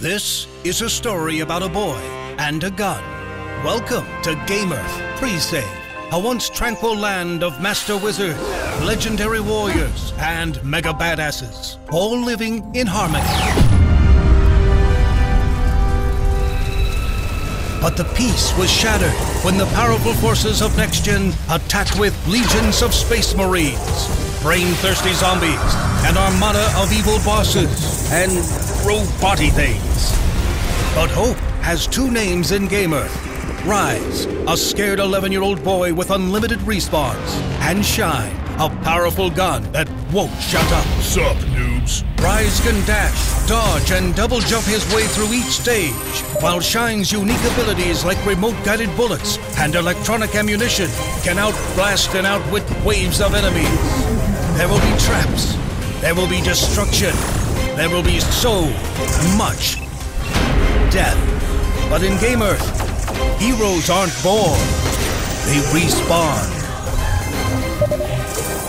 This is a story about a boy and a gun. Welcome to Gamearth Pre-Save, a once tranquil land of master wizards, legendary warriors, and mega badasses, all living in harmony. But the peace was shattered when the powerful forces of Next Gen attacked with legions of space marines, brain-thirsty zombies, an armada of evil bosses, and robot-y things. But hope has two names in Gamearth. Rise, a scared 11-year-old boy with unlimited respawns, and Shine, a powerful gun that won't shut up. Sup, noobs? Rise can dash, dodge, and double jump his way through each stage, while Shine's unique abilities like remote-guided bullets and electronic ammunition can outblast and outwit waves of enemies. There will be traps. There will be destruction. There will be so much death. But in Gamearth, heroes aren't born. They respawn.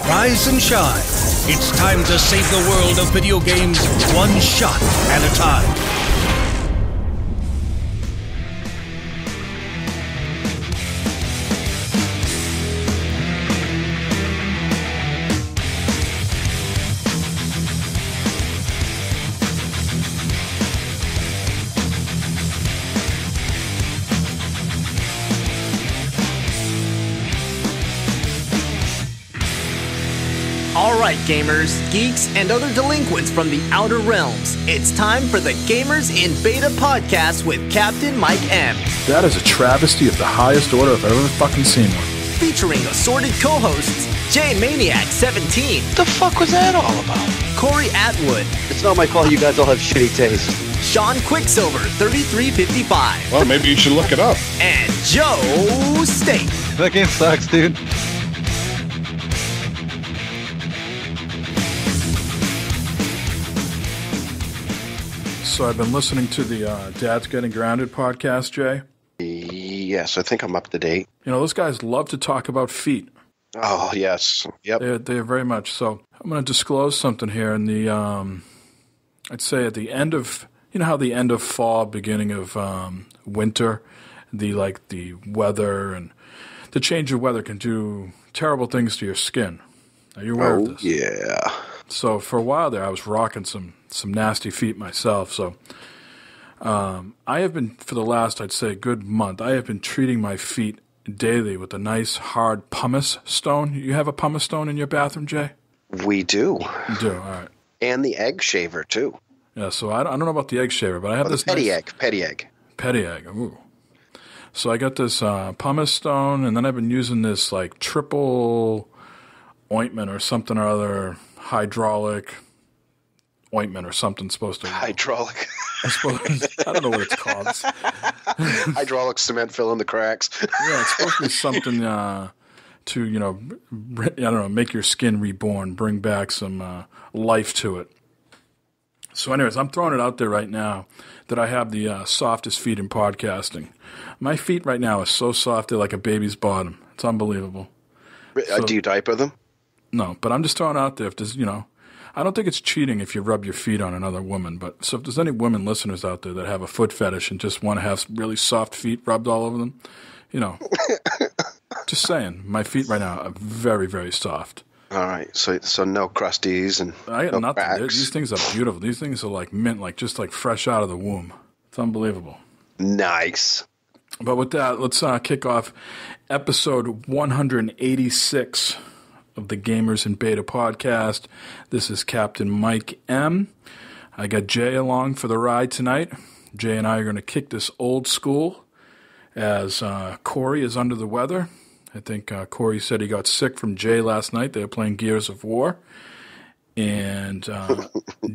Rise and shine. It's time to save the world of video games one shot at a time. Alright gamers, geeks, and other delinquents from the outer realms, it's time for the Gamers in Beta podcast with Captain Mike M. That is a travesty of the highest order I've ever fucking seen one. Featuring assorted co-hosts, J Maniac 17. The fuck was that all about? Corey Atwood. It's not my fault you guys all have shitty taste. Sean Quicksilver 3355. Well, maybe you should look it up. And Joe State. That game sucks, dude. So I've been listening to the Dad's Getting Grounded podcast, Jay. Yes, I think I'm up to date. You know, those guys love to talk about feet. Oh, yes. Yep. They are very much. So I'm going to disclose something here in the, I'd say at the end of, you know how the end of fall, beginning of winter, the weather and the change of weather can do terrible things to your skin. Are you aware of this? Yeah. So for a while there, I was rocking some nasty feet myself. So I have been, for the last, I'd say, good month, I have been treating my feet daily with a nice hard pumice stone. You have a pumice stone in your bathroom, Jay? We do. You do, all right. And the egg shaver, too. Yeah, so I don't know about the egg shaver, but I have this petty nice egg. Petty egg. Petty egg, ooh. So I got this pumice stone, and then I've been using this like triple ointment or something or other, hydraulic ointment or something supposed to. Hydraulic. I don't know what it's called. Hydraulic cement fill in the cracks. Yeah, it's supposed to be something to, you know, I don't know, make your skin reborn, bring back some life to it. So anyways, I'm throwing it out there right now that I have the softest feet in podcasting. My feet right now are so soft, they're like a baby's bottom. It's unbelievable. Do you diaper them? No, but I'm just throwing out there if there's, you know, I don't think it's cheating if you rub your feet on another woman, but so if there's any women listeners out there that have a foot fetish and just want to have really soft feet rubbed all over them, you know, just saying, my feet right now are very, very soft. All right, so no crusties and I got no nothing. cracks. These things are beautiful. These things are like mint, like just like fresh out of the womb. It's unbelievable. Nice. But with that, let's kick off episode 186 of the Gamers in Beta podcast. This is Captain Mike M. I got Jay along for the ride tonight. Jay and I are going to kick this old school as Corey is under the weather. I think Corey said he got sick from Jay last night. They were playing Gears of War. And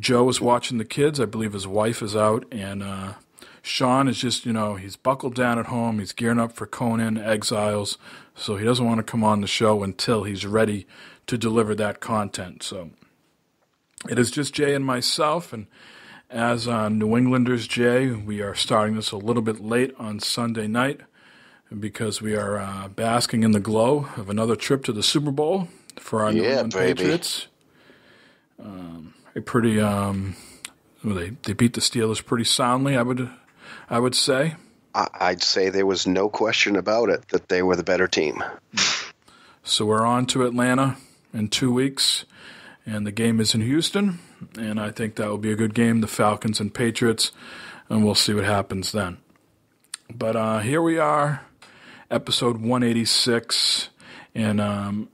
Joe was watching the kids. I believe his wife is out. And Sean is just, you know, he's buckled down at home. He's gearing up for Conan Exiles. So he doesn't want to come on the show until he's ready to deliver that content. So it is just Jay and myself. And as New Englanders, Jay, we are starting this a little bit late on Sunday night because we are basking in the glow of another trip to the Super Bowl for our New England Patriots. A pretty They beat the Steelers pretty soundly, I would say. I'd say there was no question about it that they were the better team. So we're on to Atlanta in 2 weeks, and the game is in Houston, and I think that will be a good game, the Falcons and Patriots, and we'll see what happens then. But here we are, episode 186, and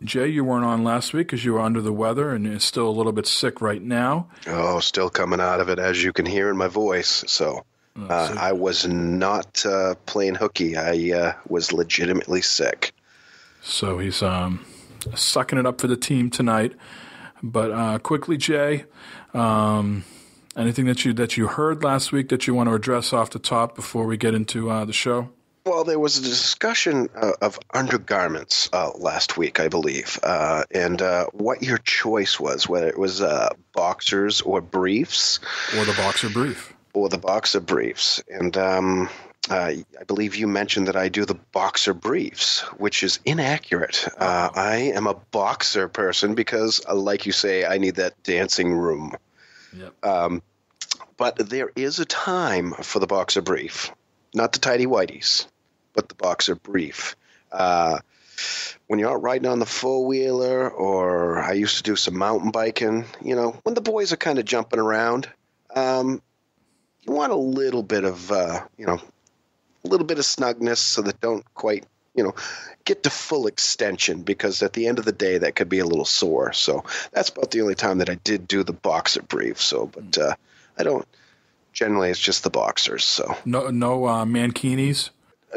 Jay, you weren't on last week because you were under the weather and you're still a little bit sick right now. Oh, still coming out of it, as you can hear in my voice. So I was not playing hooky. I was legitimately sick. So he's sucking it up for the team tonight. But quickly, Jay, anything that you heard last week that you want to address off the top before we get into the show? Well, there was a discussion of undergarments last week, I believe, and what your choice was, whether it was boxers or briefs. Or the boxer brief. Or the boxer briefs. And I believe you mentioned that I do the boxer briefs, which is inaccurate. I am a boxer person because, like you say, I need that dancing room. Yep. But there is a time for the boxer brief. Not the tighty-whities, but the boxer brief. When you're out riding on the four-wheeler, or I used to do some mountain biking, when the boys are kind of jumping around, you want a little bit of, a little bit of snugness so that don't quite, get to full extension, because at the end of the day, that could be a little sore. So that's about the only time that I did do the boxer brief. So, but I don't. Generally, it's just the boxers. So no mankinis.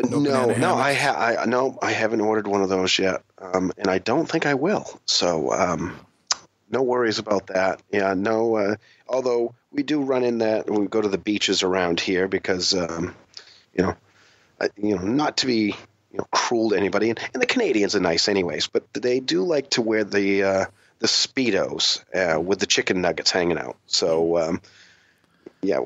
No, I haven't ordered one of those yet, and I don't think I will. So no worries about that. Yeah, no. Although we do run in that when we go to the beaches around here, because not to be cruel to anybody, and the Canadians are nice anyways, but they do like to wear the Speedos with the chicken nuggets hanging out. So. Yeah,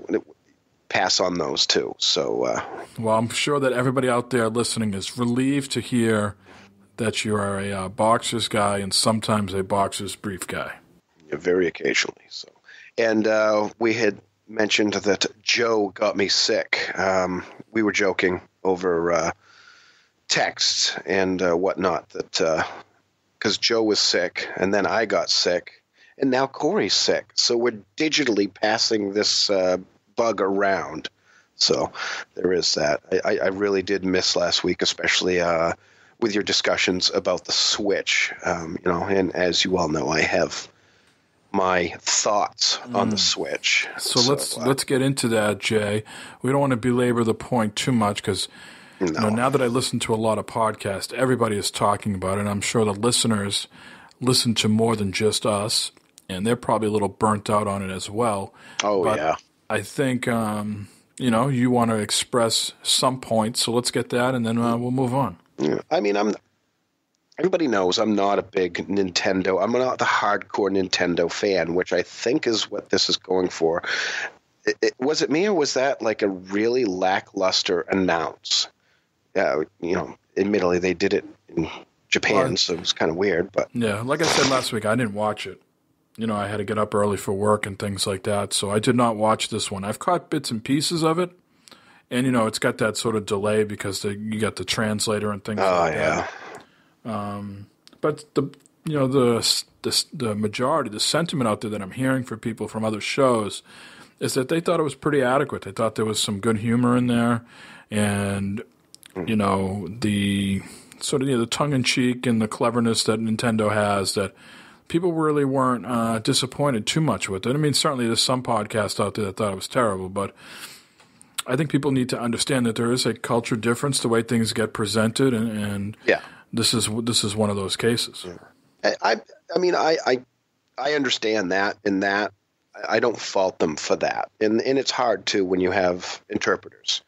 pass on those too. So, well, I'm sure that everybody out there listening is relieved to hear that you are a boxer's guy and sometimes a boxer's brief guy. Yeah, very occasionally. So, and we had mentioned that Joe got me sick. We were joking over text and whatnot that because Joe was sick and then I got sick. And now Corey's sick, so we're digitally passing this bug around. So there is that. I really did miss last week, especially with your discussions about the Switch. And as you all know, I have my thoughts on the Switch. So let's get into that, Jay. We don't want to belabor the point too much because now that I listen to a lot of podcasts, everybody is talking about it. And I'm sure the listeners listen to more than just us. And they're probably a little burnt out on it as well. Oh, but yeah. I think, you want to express some points. So let's get that, and then we'll move on. Yeah. I mean, everybody knows I'm not a big Nintendo. I'm not the hardcore Nintendo fan, which I think is what this is going for. Was it me, or was that like a really lackluster announce? Admittedly, they did it in Japan, so it was kind of weird. But yeah, like I said last week, I didn't watch it. I had to get up early for work and things like that, so I did not watch this one. I've caught bits and pieces of it, and it's got that sort of delay because you got the translator and things like that. But the majority, the sentiment out there that I'm hearing for people from other shows is that they thought it was pretty adequate. They thought there was some good humor in there, and the sort of the tongue-in-cheek and the cleverness that Nintendo has that. People really weren't disappointed too much with it. I mean, certainly there's some podcasts out there that thought it was terrible, but I think people need to understand that there is a culture difference the way things get presented, and this is one of those cases. Yeah. I understand that, and that I don't fault them for that, and it's hard too when you have interpreters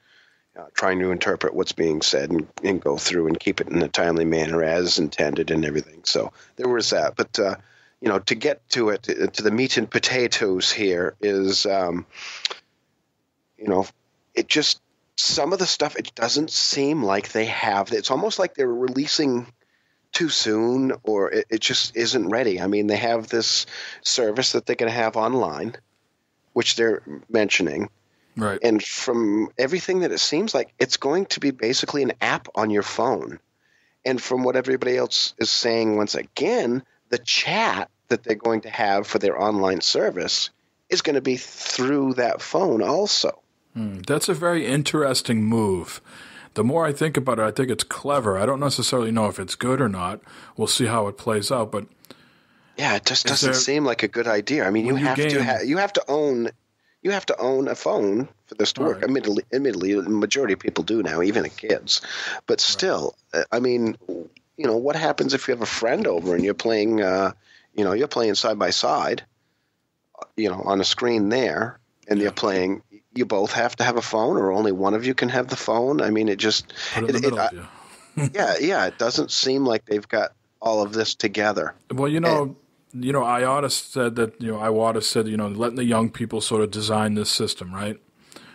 trying to interpret what's being said and go through and keep it in a timely manner as intended and everything. So there was that, but. To get to it, to the meat and potatoes here is, it just, some of the stuff, it doesn't seem like they have. It's almost like they're releasing too soon, or it just isn't ready. I mean, they have this service that they can have online, which they're mentioning. Right. And from everything that it seems like, it's going to be basically an app on your phone. And from what everybody else is saying, once again, the chat that they're going to have for their online service is going to be through that phone also. That's a very interesting move. The more I think about it, I think it's clever. I don't necessarily know if it's good or not. We'll see how it plays out. But yeah, it just doesn't seem like a good idea. I mean, you have to own a phone for this to work. Right. Admittedly, the majority of people do now, even the kids. But still, I mean, what happens if you have a friend over and you're playing, you're playing side by side, on a screen there, and you're playing. You both have to have a phone, or only one of you can have the phone. I mean, it just put it in the middle of you. It doesn't seem like they've got all of this together. Well, Iwata said that, letting the young people sort of design this system, right?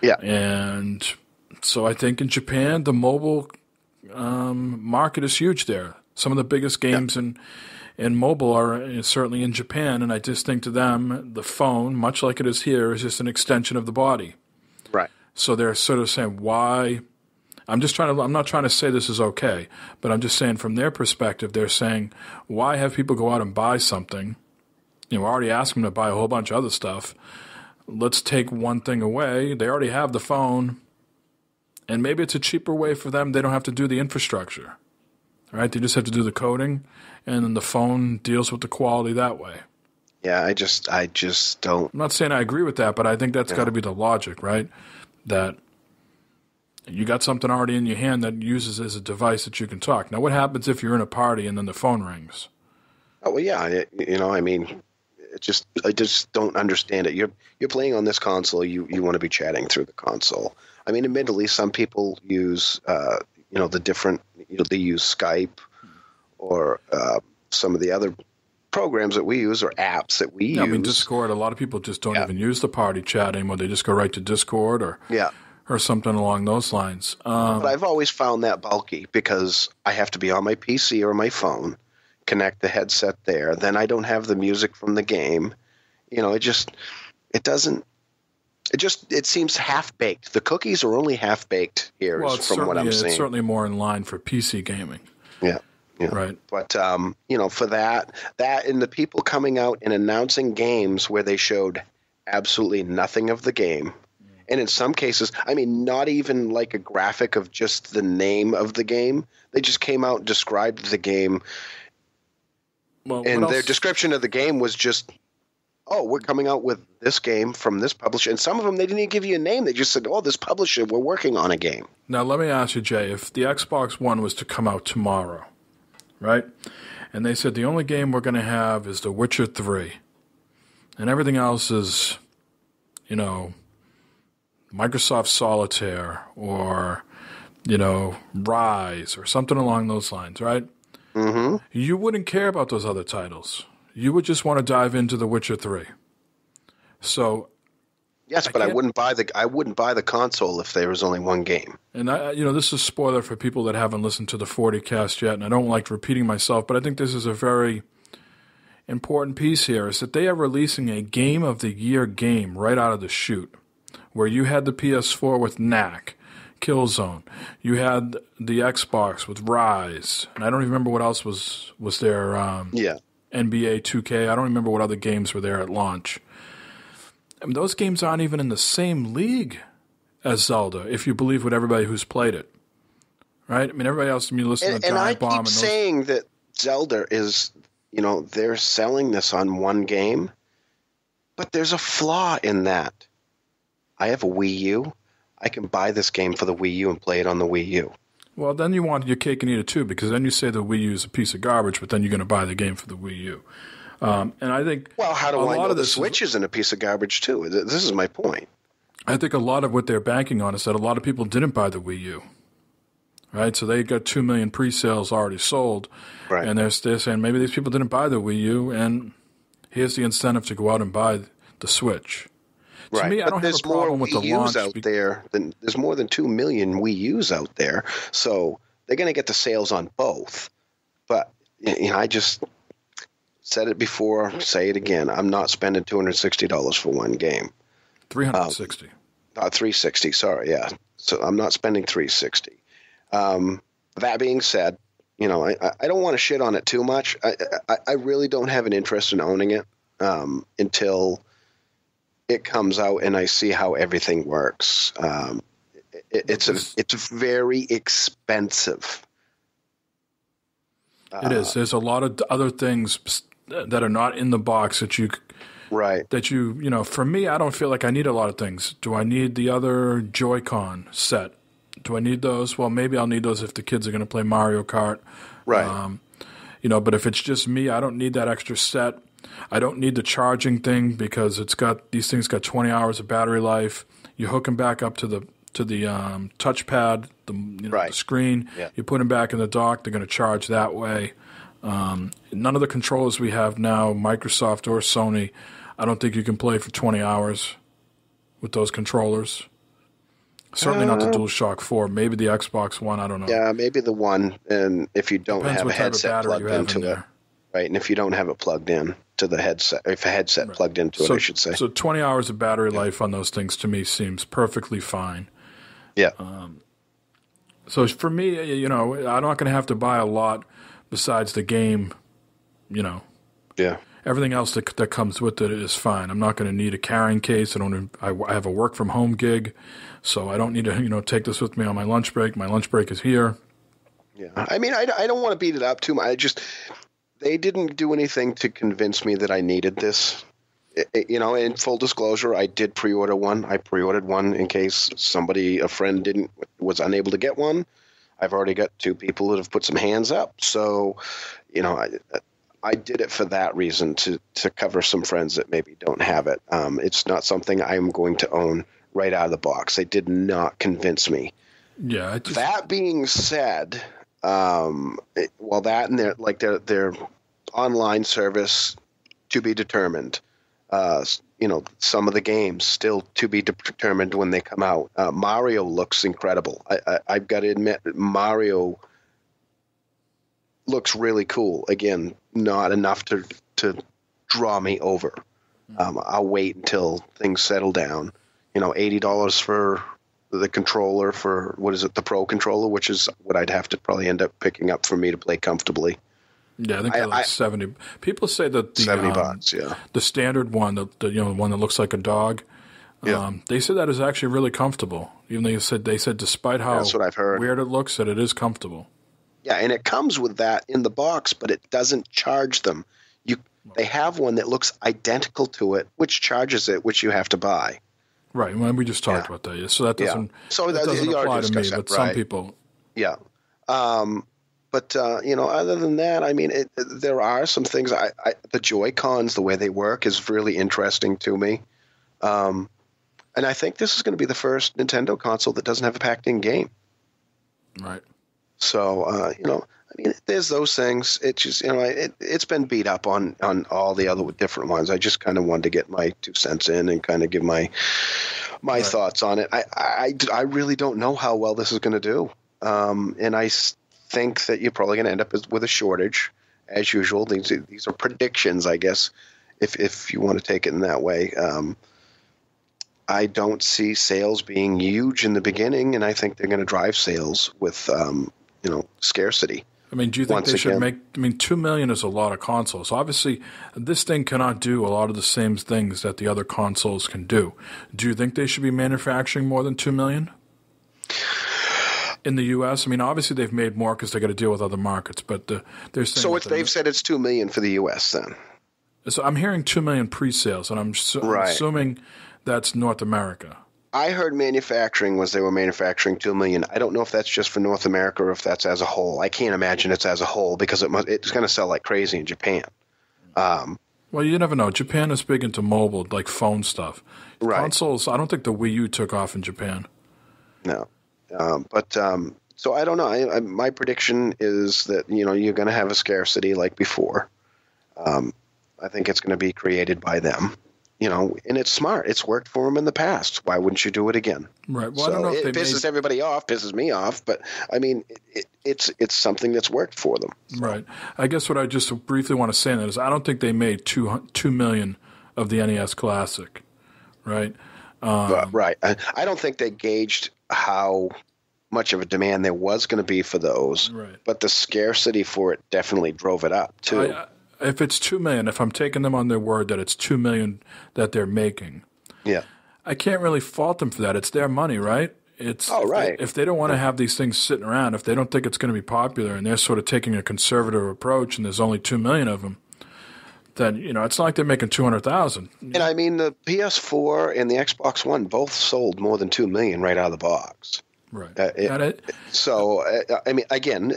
Yeah. And so I think in Japan, the mobile market is huge there. Some of the biggest games in mobile are certainly in Japan, and I just think to them, the phone, much like it is here, is just an extension of the body. Right. So they're sort of saying, why? I'm not trying to say this is okay, but I'm just saying from their perspective, they're saying, why have people go out and buy something? We're already asking them to buy a whole bunch of other stuff. Let's take one thing away. They already have the phone, and maybe it's a cheaper way for them. They don't have to do the infrastructure, right? They just have to do the coding, and then the phone deals with the quality that way. Yeah, I just don't. I'm not saying I agree with that, but I think that's got to be the logic, right? That you got something already in your hand that uses as a device that you can talk. Now, what happens if you're in a party and then the phone rings? Oh well, yeah. I mean, I just don't understand it. You're playing on this console. You want to be chatting through the console. I mean, admittedly, some people use the different. They use Skype or some of the other programs that we use or apps that we use. I mean, Discord. A lot of people just don't even use the party chat anymore. They just go right to Discord or something along those lines. But I've always found that bulky because I have to be on my PC or my phone, connect the headset there. Then I don't have the music from the game. It seems half-baked. The cookies are only half-baked here from what I'm seeing. It's certainly more in line for PC gaming. Yeah. Right. But, for that and the people coming out and announcing games where they showed absolutely nothing of the game. And in some cases, I mean, not even like a graphic of just the name of the game. They just came out and described the game. Well, and their description of the game was just, we're coming out with this game from this publisher. And some of them, they didn't even give you a name. They just said, this publisher, we're working on a game. Now, let me ask you, Jay, if the Xbox One was to come out tomorrow, right? And they said the only game we're going to have is The Witcher 3. And everything else is, Microsoft Solitaire or, Rise or something along those lines, right? Mm-hmm. You wouldn't care about those other titles. You would just want to dive into The Witcher 3. So, yes, but I wouldn't buy the console if there was only one game. And this is a spoiler for people that haven't listened to the 40 cast yet, and I don't like repeating myself, but I think this is a very important piece here, is that they are releasing a Game of the Year game right out of the chute, where you had the PS4 with Knack, Killzone, you had the Xbox with Rise, and I don't even remember what else was there. NBA 2K. I don't remember what other games were there at launch. I mean, those games aren't even in the same league as Zelda, if you believe what everybody who's played it. Right? I mean, everybody else, listen to Giant Bomb. And I keep saying that Zelda is, they're selling this on one game, but there's a flaw in that. I have a Wii U. I can buy this game for the Wii U and play it on the Wii U. Well, then you want your cake and eat it too, because then you say the Wii U is a piece of garbage, but then you're going to buy the game for the Wii U. And I think how do I know the Switch isn't a piece of garbage too? This is my point. I think a lot of what they're banking on is that a lot of people didn't buy the Wii U, right? So they got 2 million pre-sales already sold, right? And they're saying maybe these people didn't buy the Wii U, and here's the incentive to go out and buy the Switch. Right. To me, I don't have a problem with the launch. There's more than 2 million Wii U's out there, so they're going to get the sales on both. But I just said it before, say it again. I'm not spending $260 for one game. $360. 360. Sorry, yeah. So I'm not spending 360. That being said, you know, I don't want to shit on it too much. I really don't have an interest in owning it until it comes out and I see how everything works. It's very expensive. It is. There's a lot of other things that are not in the box that you right. That you know. For me, I don't feel like I need a lot of things. Do I need the other Joy-Con set? Do I need those? Well, maybe I'll need those if the kids are going to play Mario Kart. Right. You know, but if it's just me, I don't need that extra set. I don't need the charging thing because these things got 20 hours of battery life. You hook them back up to the touchpad, the screen. Yeah. You put them back in the dock. They're going to charge that way. None of the controllers we have now, Microsoft or Sony, I don't think you can play for 20 hours with those controllers. Certainly not the DualShock 4. Maybe the Xbox One. I don't know. Yeah, maybe the one. And if you don't have a headset plugged into it, right? And if you don't have it plugged in to the headset, if a headset plugged into it, I should say. So 20 hours of battery life on those things to me seems perfectly fine. Yeah. So for me, you know, I'm not going to have to buy a lot besides the game. You know. Yeah. Everything else that comes with it is fine. I'm not going to need a carrying case. I have a work from home gig, so I don't need to take this with me on my lunch break. My lunch break is here. Yeah, I mean, I don't want to beat it up too much. They didn't do anything to convince me that I needed this. You know, in full disclosure, I did pre-order one. I pre-ordered one in case a friend was unable to get one. I've already got 2 people that have put some hands up. So, you know, I did it for that reason, to cover some friends that maybe don't have it. It's not something I'm going to own right out of the box. They did not convince me. Yeah. That being said, that and their online service to be determined. Some of the games still to be determined when they come out. Mario looks incredible. I've got to admit, Mario looks really cool. Again, not enough to draw me over. I'll wait until things settle down. You know, $80 for the controller for, the Pro controller, which is what I'd have to probably end up picking up for me to play comfortably. Yeah, I think they're like 70. People say that the $70, yeah, the standard one, the one that looks like a dog. Yeah. They said that is actually really comfortable. Even though they said despite how that's what I've heard. Weird it looks, that it is comfortable. Yeah, and it comes with that in the box, but it doesn't charge them. They have one that looks identical to it, which charges it, which you have to buy. Right. Well, we just talked about that. Yeah. So that doesn't. Yeah. So that doesn't apply to me, but some people. Yeah. But other than that, I mean, there are some things. The Joy-Cons, the way they work, is really interesting to me. And I think this is going to be the first Nintendo console that doesn't have a packed-in game. Right. So, I mean, there's those things. It's just, it's been beat up on all the other different ones. I just kind of wanted to get my 2 cents in and kind of give my thoughts on it. I really don't know how well this is going to do. And I think that you're probably going to end up with a shortage, as usual. These are predictions, I guess, if you want to take it in that way. I don't see sales being huge in the beginning, and I think they're going to drive sales with scarcity. I mean, do you think they should make? I mean, 2 million is a lot of consoles. Obviously, this thing cannot do a lot of the same things that the other consoles can do. Do you think they should be manufacturing more than 2 million in the U.S.? I mean, obviously they've made more because they got to deal with other markets. But they're saying they've said it's 2 million for the U.S. then. So I'm hearing 2 million pre-sales, and I'm assuming that's North America. I heard they were manufacturing 2 million. I don't know if that's just for North America or if that's as a whole. I can't imagine it's as a whole because it's going to sell like crazy in Japan. Well, you never know. Japan is big into mobile, like phone stuff. Right. Consoles, I don't think the Wii U took off in Japan. No. So I don't know. My prediction is that, you're going to have a scarcity like before. I think it's going to be created by them. And it's smart. It's worked for them in the past. Why wouldn't you do it again? Right. Well, I don't know if it pisses everybody off, pisses me off, but I mean, it's something that's worked for them. So. Right. I guess what I just briefly want to say in that is I don't think they made 2 million of the NES Classic, right? Right. I don't think they gauged how much of a demand there was going to be for those, Right. but the scarcity for it definitely drove it up too. If it's $2 million, if I'm taking them on their word that it's $2 million that they're making, Yeah. I can't really fault them for that. It's their money, right? Right. If they don't want to have these things sitting around, if they don't think it's going to be popular, and they're sort of taking a conservative approach, and there's only 2 million of them, then it's not like they're making 200,000. And I mean, the PS4 and the Xbox One both sold more than 2 million right out of the box. Right. I mean, again,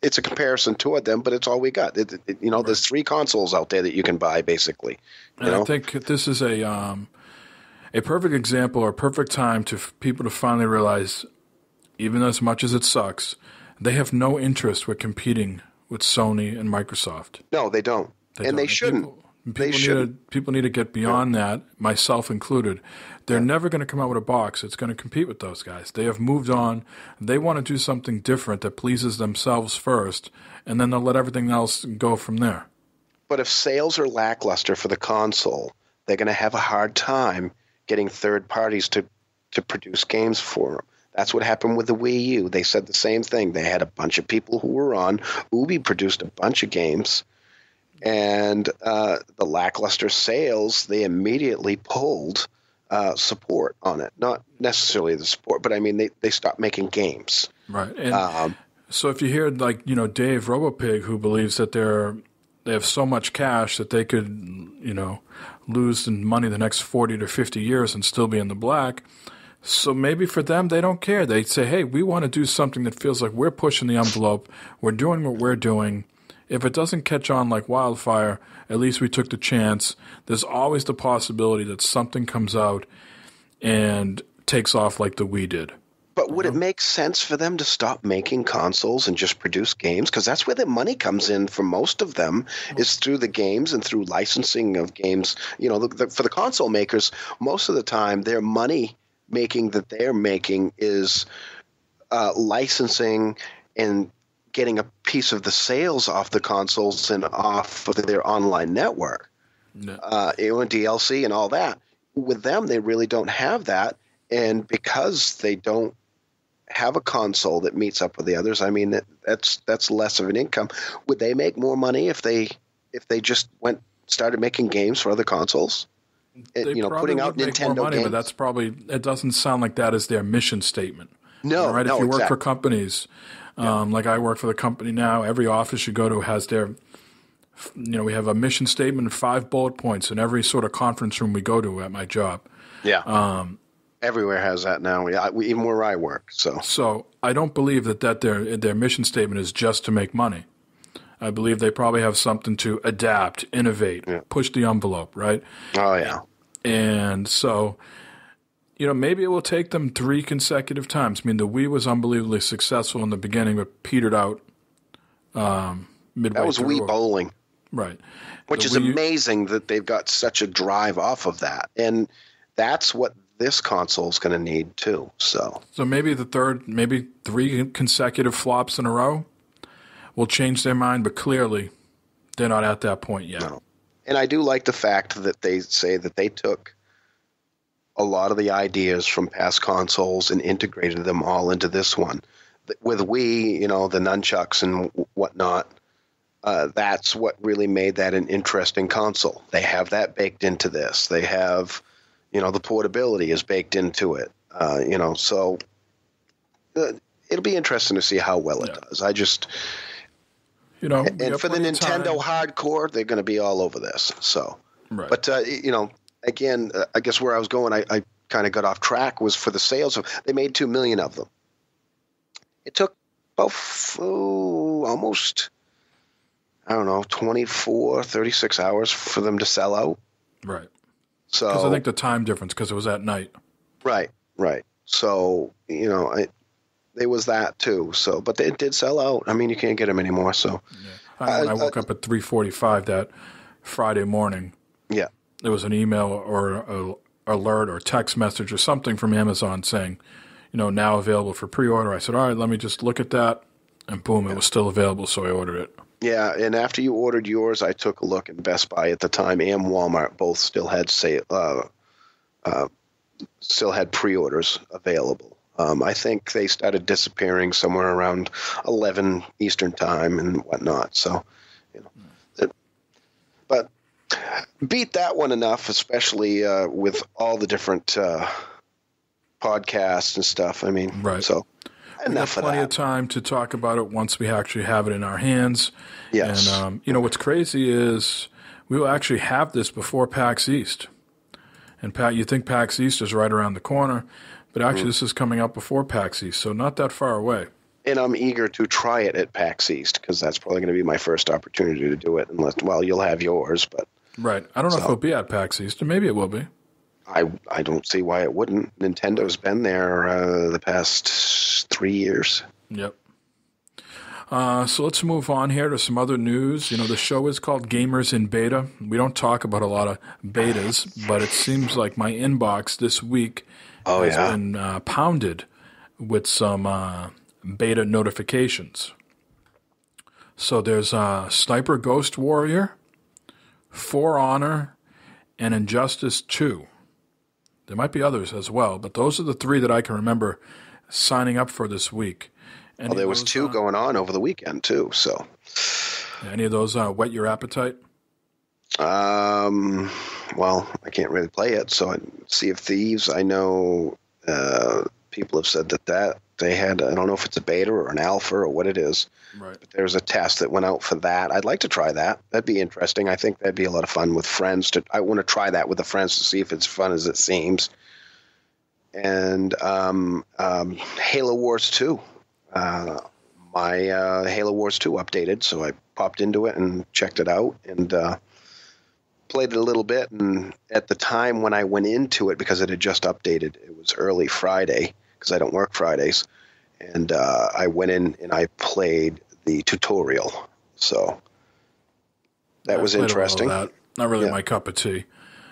it's a comparison toward them, but it's all we got. There's 3 consoles out there that you can buy, basically. I think this is a perfect example or a perfect time to people to finally realize, even as much as it sucks, they have no interest with competing with Sony and Microsoft. No, they don't. They shouldn't. People need to get beyond that, myself included. They're never going to come out with a box that's going to compete with those guys. They have moved on. They want to do something different that pleases themselves first, and then they'll let everything else go from there. But if sales are lackluster for the console, they're going to have a hard time getting third parties to produce games for them. That's what happened with the Wii U. They said the same thing. They had a bunch of people who were on. Ubi produced a bunch of games. And the lackluster sales, they immediately pulled support on it. Not necessarily the support, but I mean, they stopped making games. Right. And so if you hear like, Dave Robopig, who believes that they have so much cash that they could, lose in money the next 40 to 50 years and still be in the black. So maybe for them, they don't care. They say, hey, we want to do something that feels like we're pushing the envelope. We're doing what we're doing. If it doesn't catch on like wildfire, at least we took the chance. There's always the possibility that something comes out and takes off like the Wii did. But would it make sense for them to stop making consoles and just produce games? Because that's where the money comes in for most of them, is through the games and through licensing of games. For the console makers, most of the time their money making that they're making is licensing and getting a piece of the sales off the consoles and off of their online network, and DLC and all that. With them, they really don't have that, and because they don't have a console that meets up with the others, I mean that's less of an income. Would they make more money if they just started making games for other consoles? Putting out Nintendo more money, games. But it doesn't sound like that is their mission statement. No, right? No, if you work exactly. for companies. Like I work for the company now, every office you go to has their, we have a mission statement and 5 bullet points in every sort of conference room we go to at my job. Yeah. Everywhere has that now. Even where I work. So I don't believe that their mission statement is just to make money. I believe they probably have something to adapt, innovate, push the envelope, right? Oh, yeah. And so, maybe it will take them 3 consecutive times. I mean, the Wii was unbelievably successful in the beginning, but petered out midway That was through. Wii bowling. Right. Which is amazing that they've got such a drive off of that. And that's what this console is going to need, too. So maybe 3 consecutive flops in a row will change their mind, but clearly they're not at that point yet. No. And I do like the fact that they say that they took a lot of the ideas from past consoles and integrated them all into this one. With Wii, the nunchucks and whatnot, that's what really made that an interesting console. They have that baked into this. They have, the portability is baked into it. So it'll be interesting to see how well it does. I just... and for the Nintendo hardcore, they're going to be all over this. So, right. But again, I guess where I was going, I kind of got off track, was for the sales. They made 2 million of them. It took about almost, 24, 36 hours for them to sell out. Right. So, because I think the time difference, because it was at night. Right. So, there was that too. So, but it did sell out. I mean, you can't get them anymore. So, I woke up at 3:45 that Friday morning. Yeah, there was an email or a alert or text message or something from Amazon saying, now available for pre-order. I said, all right, let me just look at that, and boom, it was still available. So I ordered it. Yeah, and after you ordered yours, I took a look, and Best Buy at the time and Walmart both still had still had pre-orders available. I think they started disappearing somewhere around 11 Eastern time and whatnot. So, but beat that one enough, especially with all the different podcasts and stuff. I mean, right. So we enough have of plenty that. of time to talk about it once we actually have it in our hands. Yes. And, what's crazy is we will actually have this before PAX East. And you think PAX East is right around the corner, but actually this is coming up before PAX East, so not that far away. And I'm eager to try it at PAX East because that's probably going to be my first opportunity to do it. Unless, well, you'll have yours, but right. I don't know if it'll be at PAX East, or maybe it will be. I don't see why it wouldn't. Nintendo's been there the past 3 years. Yep. So let's move on here to some other news. The show is called Gamers in Beta. We don't talk about a lot of betas, but it seems like my inbox this week has been pounded with some beta notifications. So there's Sniper Ghost Warrior, For Honor, and Injustice 2. There might be others as well, but those are the 3 that I can remember signing up for this week. Well, there was 2 going on over the weekend too. So, any of those whet your appetite? Well, I can't really play it. So, Sea of Thieves. I know people have said that they had. I don't know if it's a beta or an alpha or what it is. Right. But there's a test that went out for that. I'd like to try that. That'd be interesting. I think that'd be a lot of fun with friends. I want to try that with the friends to see if it's fun as it seems. And Halo Wars 2. My Halo Wars 2 updated, so I popped into it and checked it out and played it a little bit. And at the time when I went into it, because it had just updated, it was early Friday because I don't work Fridays. And I went in and I played the tutorial. So that was interesting. That. Not really my cup of tea.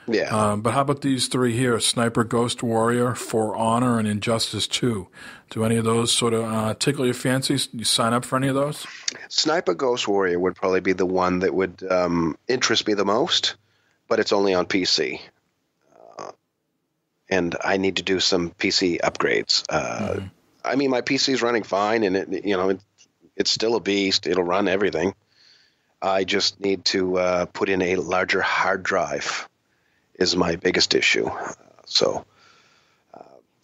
Yeah. But how about these 3 here? Sniper Ghost Warrior, For Honor, and Injustice 2. Do any of those sort of tickle your fancies? You sign up for any of those? Sniper Ghost Warrior would probably be the one that would interest me the most, but it's only on PC. And I need to do some PC upgrades. I mean, my PC is running fine, and it's still a beast. It'll run everything. I just need to put in a larger hard drive is my biggest issue. So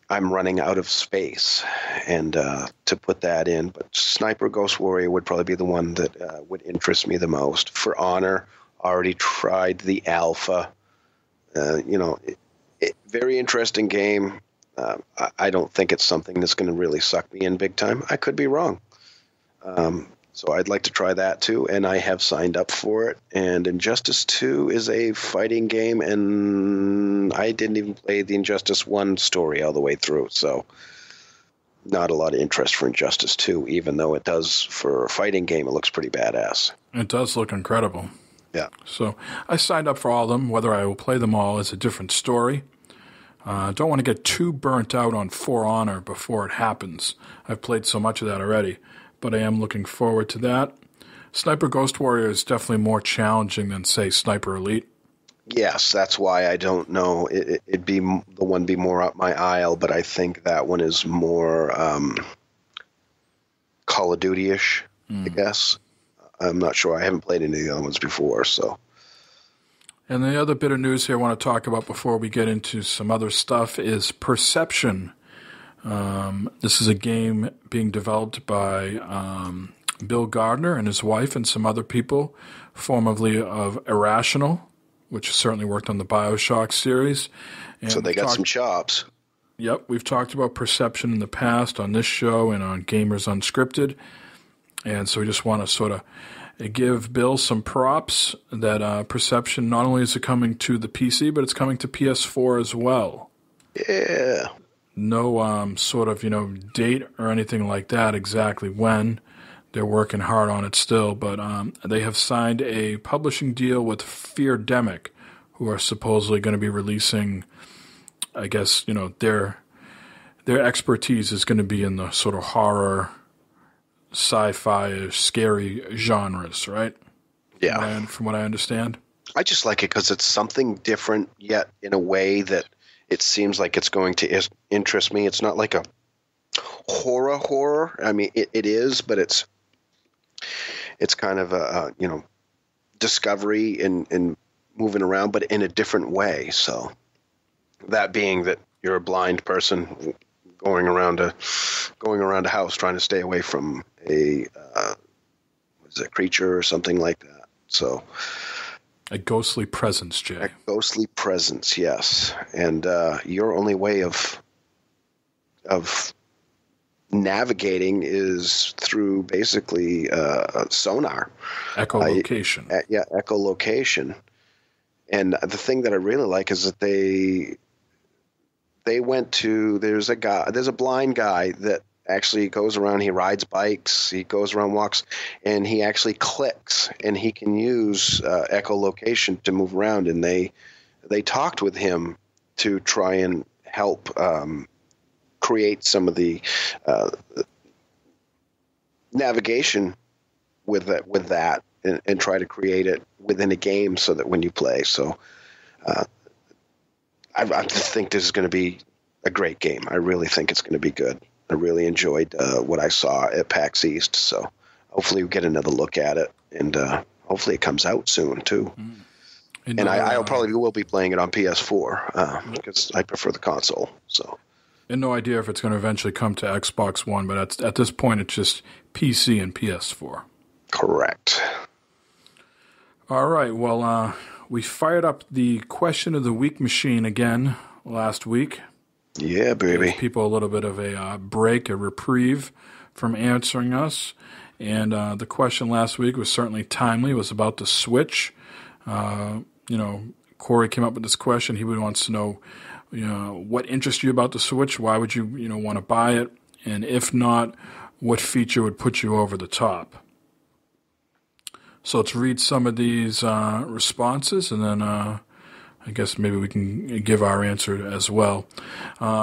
I'm running out of space and to put that in. But Sniper Ghost Warrior would probably be the one that would interest me the most. For Honor, already tried the alpha. Very interesting game. I don't think it's something that's going to really suck me in big time. I could be wrong. So I'd like to try that too, and I have signed up for it. And Injustice 2 is a fighting game, and I didn't even play the Injustice 1 story all the way through, so not a lot of interest for Injustice 2, even though it does, for a fighting game, it looks pretty badass. It does look incredible. Yeah. So I signed up for all of them. Whether I will play them all is a different story. Don't want to get too burnt out on For Honor before it happens. I've played so much of that already. But I am looking forward to that. Sniper Ghost Warrior is definitely more challenging than, say, Sniper Elite. Yes, that's why I don't know. It'd be the one be more up my aisle, but I think that one is more Call of Duty-ish, I guess. I'm not sure. I haven't played any of the other ones before, so. And the other bit of news here I want to talk about before we get into some other stuff is Perception. This is a game being developed by Bill Gardner and his wife and some other people, formerly of Irrational, which certainly worked on the BioShock series. And so they got some chops. Yep, we've talked about Perception in the past on this show and on Gamers Unscripted. And so we just want to sort of give Bill some props that Perception not only is it coming to the PC, but it's coming to PS4 as well. Yeah. No sort of, date or anything like that exactly when. They're working hard on it still, but they have signed a publishing deal with Feardemic, who are supposedly going to be releasing, I guess, their expertise is going to be in the sort of horror, sci-fi, scary genres, right? Yeah. From what I understand. I just like it because it's something different, yet in a way that it seems like it's going to interest me. It's not like a horror. I mean, it is, but it's kind of a discovery and moving around, but in a different way. So that being that you're a blind person going around a house trying to stay away from a creature or something like that. So a ghostly presence, Jay. A ghostly presence, yes. And your only way of navigating is through basically sonar. Echolocation. Echolocation. And the thing that I really like is that they went to, there's a blind guy that actually goes around, he rides bikes, he goes around, walks, and he actually clicks, and he can use echolocation to move around. And they talked with him to try and help create some of the navigation with that and try to create it within a game so that when you play. So I think this is going to be a great game. I really think it's going to be good. I really enjoyed what I saw at PAX East. So hopefully we get another look at it, and hopefully it comes out soon too. And I probably will be playing it on PS4 because I prefer the console. So. And no idea if it's going to eventually come to Xbox One, but at this point it's just PC and PS4. Correct. All right. Well, we fired up the question of the week machine again last week. Yeah, baby. Gave people a little bit of a break, a reprieve from answering us. And the question last week was certainly timely. It was about the Switch. Corey came up with this question. He wants to know, what interests you about the Switch? Why would you, want to buy it? And if not, what feature would put you over the top? So let's read some of these responses, and then I guess maybe we can give our answer as well.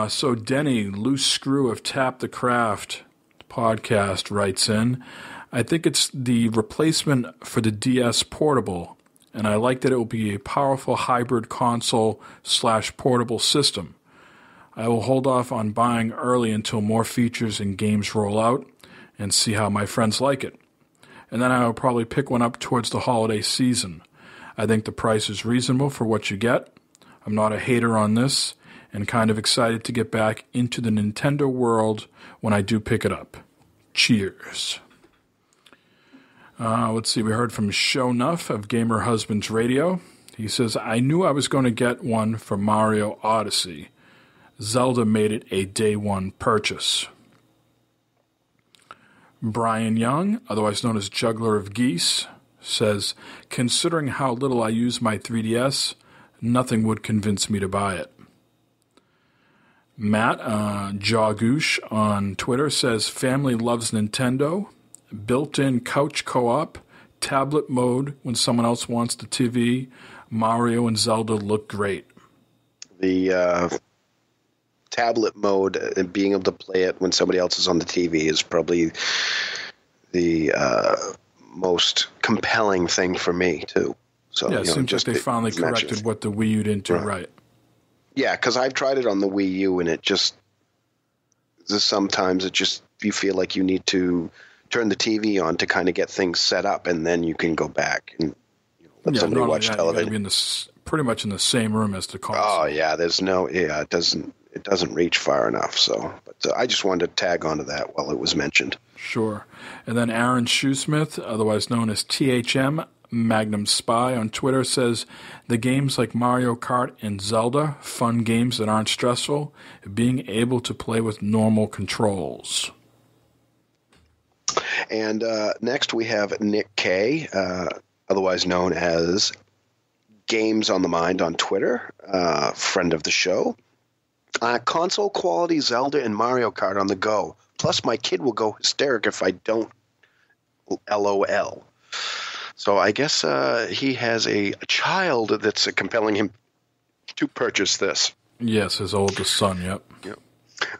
So Denny, Loose Screw of Tap the Craft podcast, writes in, I think it's the replacement for the DS Portable, and I like that it will be a powerful hybrid console/portable system. I will hold off on buying early until more features and games roll out and see how my friends like it. And then I will probably pick one up towards the holiday season. I think the price is reasonable for what you get. I'm not a hater on this and kind of excited to get back into the Nintendo world when I do pick it up. Cheers. Let's see, we heard from Show Nuff of Gamer Husbands Radio. He says, I knew I was going to get one for Mario Odyssey. Zelda made it a day one purchase. Brian Young, otherwise known as Juggler of Geese, says, considering how little I use my 3DS, nothing would convince me to buy it. Matt Jawgoosh on Twitter says, family loves Nintendo, built-in couch co-op, tablet mode when someone else wants the TV, Mario and Zelda look great. The tablet mode and being able to play it when somebody else is on the TV is probably the most compelling thing for me too. So yeah, it seems like they finally corrected what the Wii U didn't do right. Yeah, because I've tried it on the Wii U, and sometimes you feel like you need to turn the TV on to kind of get things set up, and then you can go back and let somebody watch television. You gotta be pretty much in the same room as the console. Oh yeah, it doesn't reach far enough. So, but I just wanted to tag onto that while it was mentioned. Sure. And then Aaron Shoesmith, otherwise known as THM Magnum Spy on Twitter, says the games like Mario Kart and Zelda, fun games that aren't stressful, being able to play with normal controls. And next we have Nick K, otherwise known as Games on the Mind on Twitter, friend of the show. Console quality Zelda and Mario Kart on the go. Plus, my kid will go hysteric if I don't. LOL. So I guess he has a child that's compelling him to purchase this. Yes, his oldest son. Yep.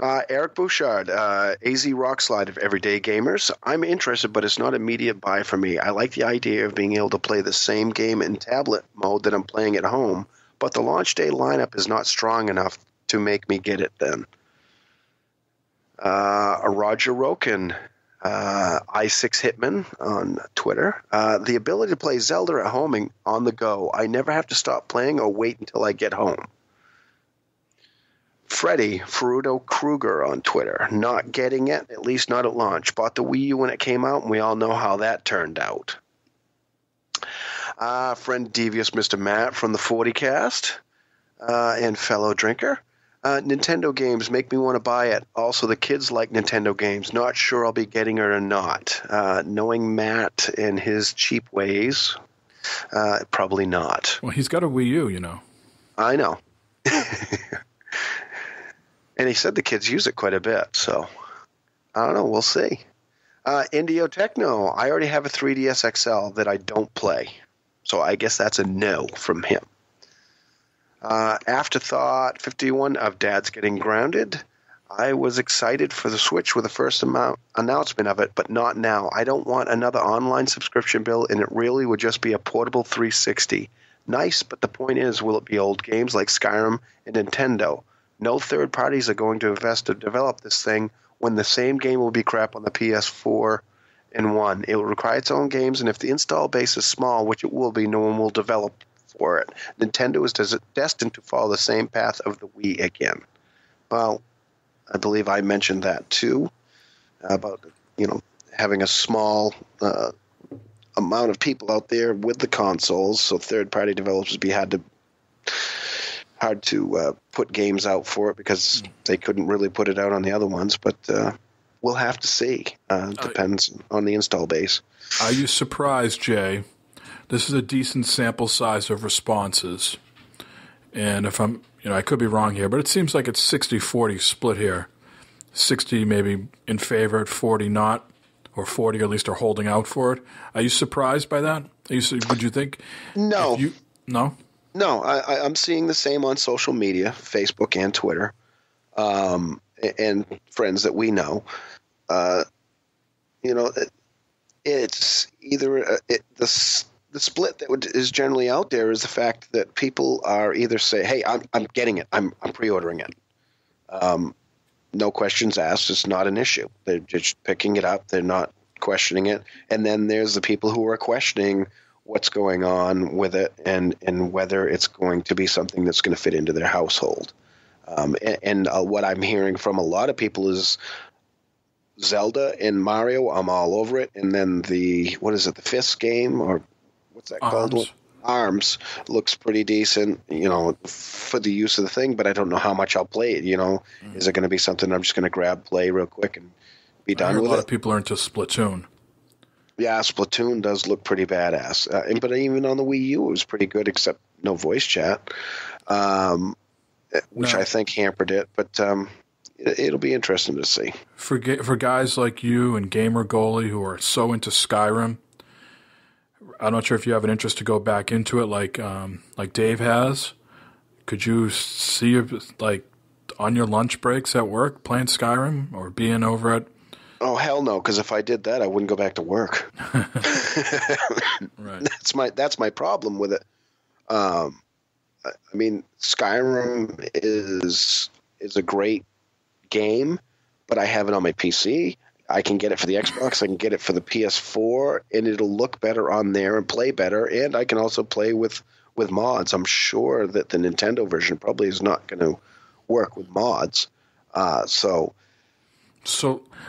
Eric Bouchard, AZ Rockslide of Everyday Gamers. I'm interested, but it's not immediate buy for me. I like the idea of being able to play the same game in tablet mode that I'm playing at home, but the launch day lineup is not strong enough to make me get it then. Roger Roken, I6 Hitman on Twitter. The ability to play Zelda at home and on the go. I never have to stop playing or wait until I get home. Freddie Ferrudo Kruger on Twitter. Not getting it, at least not at launch. Bought the Wii U when it came out, and we all know how that turned out. Friend Devious Mr. Matt from the 40cast and fellow drinker. Nintendo games make me want to buy it. Also, the kids like Nintendo games. Not sure I'll be getting it or not. Knowing Matt and his cheap ways, probably not. Well, he's got a Wii U, you know. I know. And he said the kids use it quite a bit, so I don't know. We'll see. Indio Techno. I already have a 3DS XL that I don't play, so I guess that's a no from him. Afterthought 51 of Dad's Getting Grounded. I was excited for the Switch with the first announcement of it, but not now. I don't want another online subscription bill, and it really would just be a portable 360. Nice, but the point is, will it be old games like Skyrim and Nintendo? No third parties are going to invest to develop this thing when the same game will be crap on the PS4 and 1. It will require its own games, and if the install base is small, which it will be, no one will develop for it. Nintendo is destined to follow the same path of the Wii again. Well, I believe I mentioned that too, about having a small amount of people out there with the consoles, so third-party developers would be hard to put games out for it because they couldn't really put it out on the other ones. But we'll have to see. Depends on the install base. Are you surprised, Jay? This is a decent sample size of responses. And if I'm, I could be wrong here, but it seems like it's 60-40 split here. 60 maybe in favor, 40 not, or 40 at least are holding out for it. Are you surprised by that? Would you think? No. No? No, I'm seeing the same on social media, Facebook and Twitter, and friends that we know. It's either the split that is generally out there is the fact that people are either say, "Hey, I'm getting it, I'm pre-ordering it." No questions asked. It's not an issue. They're just picking it up. They're not questioning it. And then there's the people who are questioning what's going on with it and whether it's going to be something that's going to fit into their household. What I'm hearing from a lot of people is Zelda and Mario, I'm all over it. And then the Fist game, or what's that called? Arms looks pretty decent, for the use of the thing, but I don't know how much I'll play it, Is it going to be something I'm just going to grab, play real quick and be done with it? A lot of people are into Splatoon. Yeah, Splatoon does look pretty badass. But even on the Wii U, it was pretty good, except no voice chat, which I think hampered it. But it'll be interesting to see. For guys like you and Gamer Goalie who are so into Skyrim, I'm not sure if you have an interest to go back into it like Dave has. Could you see on your lunch breaks at work playing Skyrim or being over at? Oh, hell no, because if I did that, I wouldn't go back to work. Right. That's my problem with it. Skyrim is a great game, but I have it on my PC. I can get it for the Xbox. I can get it for the PS4, and it'll look better on there and play better. And I can also play with mods. I'm sure that the Nintendo version probably is not going to work with mods. So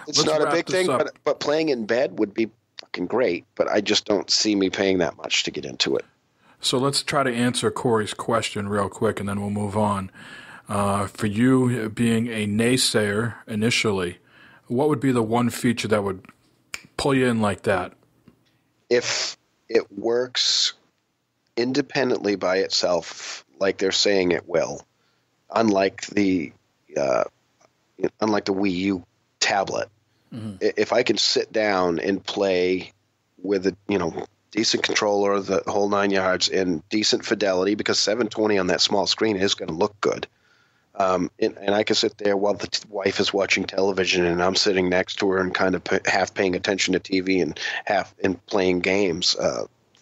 it's not a big thing, but playing in bed would be fucking great. But I just don't see me paying that much to get into it. So let's try to answer Corey's question real quick, and then we'll move on. For you being a naysayer initially, what would be the one feature that would pull you in like that? If it works independently by itself, like they're saying it will, unlike the Wii U tablet. Mm-hmm. If I can sit down and play with a decent controller, the whole 9 yards, and decent fidelity, because 720 on that small screen is going to look good. And I can sit there while the wife is watching television and I'm sitting next to her and kind of half paying attention to TV and half playing games.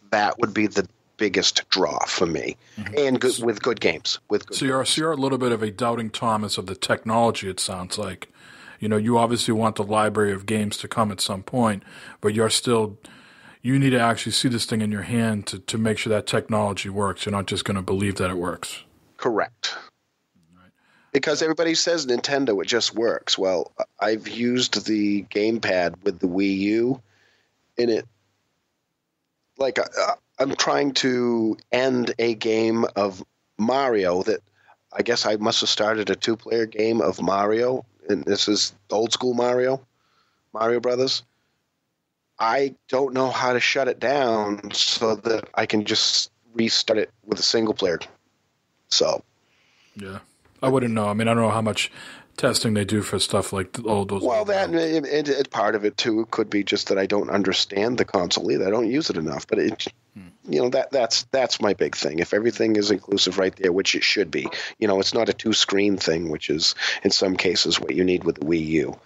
That would be the biggest draw for me, and with good games. So you're a little bit of a doubting Thomas of the technology, it sounds like. You obviously want the library of games to come at some point, but you need to actually see this thing in your hand to make sure that technology works. You're not just going to believe that it works. Correct. Because everybody says Nintendo, it just works. Well, I've used the gamepad with the Wii U, and it, like, I'm trying to end a game of Mario that I guess I must have started a 2-player game of Mario, and this is old school Mario Brothers. I don't know how to shut it down so that I can just restart it with a single player. So, yeah. I wouldn't know. I mean, I don't know how much testing they do for stuff like those. Well, that part of it too could be just that I don't understand the console either. I don't use it enough. But that's my big thing. If everything is inclusive right there, which it should be, it's not a 2-screen thing, which is in some cases what you need with the Wii U.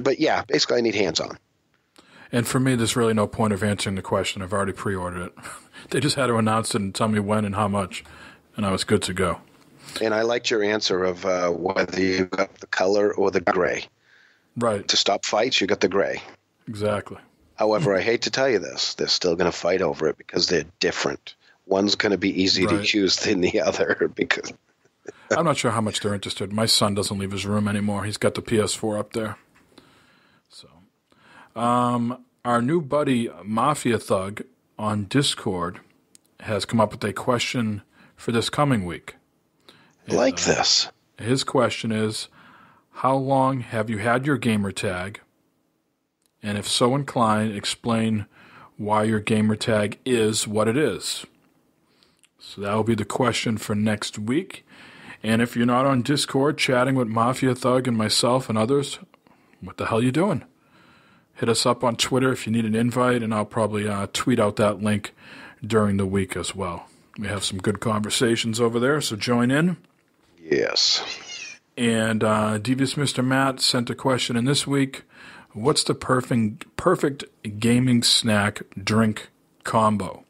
But yeah, basically, I need hands-on. And for me, there's really no point of answering the question. I've already pre-ordered it. They just had to announce it and tell me when and how much, and I was good to go. And I liked your answer of whether you got the color or the gray. Right. To stop fights, you got the gray. Exactly. However, I hate to tell you this. They're still going to fight over it because they're different. One's going to be easier to choose than the other. Because I'm not sure how much they're interested. My son doesn't leave his room anymore. He's got the PS4 up there. So, our new buddy, Mafia Thug, on Discord has come up with a question for this coming week. This. His question is, how long have you had your gamer tag? And if so inclined, explain why your gamer tag is what it is. So that will be the question for next week. And if you're not on Discord chatting with Mafia Thug and myself and others, what the hell are you doing? Hit us up on Twitter if you need an invite, and I'll probably tweet out that link during the week as well. We have some good conversations over there, so join in. Yes. And Devious Mr. Matt sent a question in this week. What's the perfect gaming snack drink combo?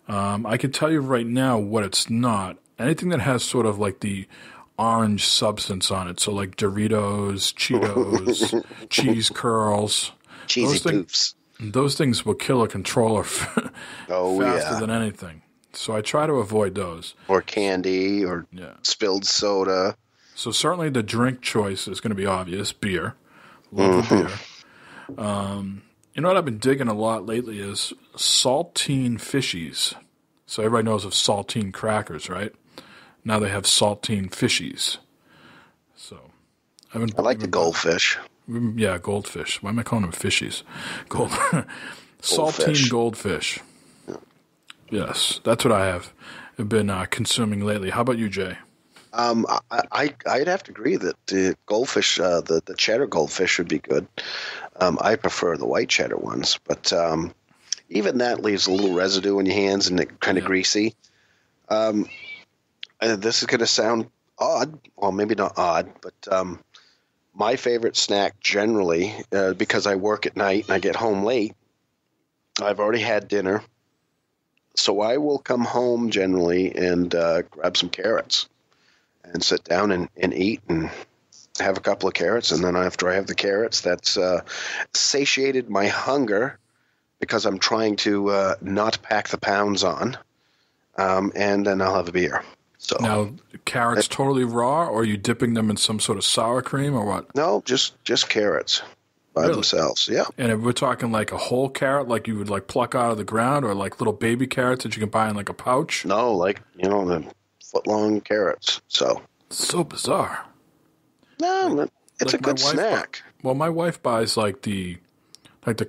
I can tell you right now what it's not. Anything that has sort of like the orange substance on it. So like Doritos, Cheetos, cheese curls. Cheesy poofs. Those things will kill a controller faster than anything. So I try to avoid those. Or candy or spilled soda. So certainly the drink choice is going to be obvious. Beer. Love the beer. You know what I've been digging a lot lately is saltine fishies. So everybody knows of saltine crackers, right? Now they have saltine fishies. So I like the goldfish. Yeah, goldfish. Why am I calling them fishies? Saltine goldfish. Yes, that's what I have been consuming lately. How about you, Jay? I'd have to agree that the goldfish, the cheddar goldfish would be good. I prefer the white cheddar ones, but even that leaves a little residue in your hands and it kind of greasy. This is going to sound odd. Well, maybe not odd, but my favorite snack generally, because I work at night and I get home late, I've already had dinner. So I will come home generally and grab some carrots and sit down and eat and have a couple of carrots. And then after I have the carrots, that's satiated my hunger because I'm trying to not pack the pounds on. And then I'll have a beer. So now, carrots totally raw, or are you dipping them in some sort of sour cream or what? No, just carrots. By themselves, yeah. And we're talking like a whole carrot, like you would like pluck out of the ground, or like little baby carrots that you can buy in like a pouch? No, like, the foot-long carrots. So bizarre. No, it's a good snack. My wife buys like the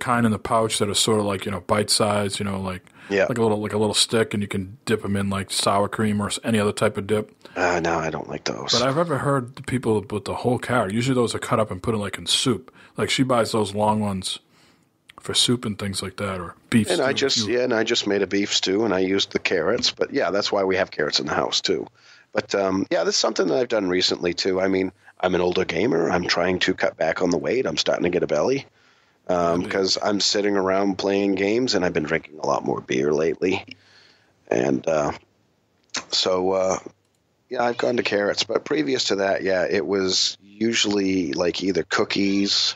kind in the pouch that are sort of like, bite-sized, like a little stick, and you can dip them in like sour cream or any other type of dip. No, I don't like those. But I've ever heard the people with the whole carrot. Usually those are cut up and put in soup. Like she buys those long ones for soup and things like that, or beef and stew. I just made a beef stew and I used the carrots. But yeah, that's why we have carrots in the house too. But this is something that I've done recently too. I mean, I'm an older gamer. I'm trying to cut back on the weight. I'm starting to get a belly because I'm sitting around playing games and I've been drinking a lot more beer lately. And yeah, I've gone to carrots. But previous to that, yeah, it was usually like either cookies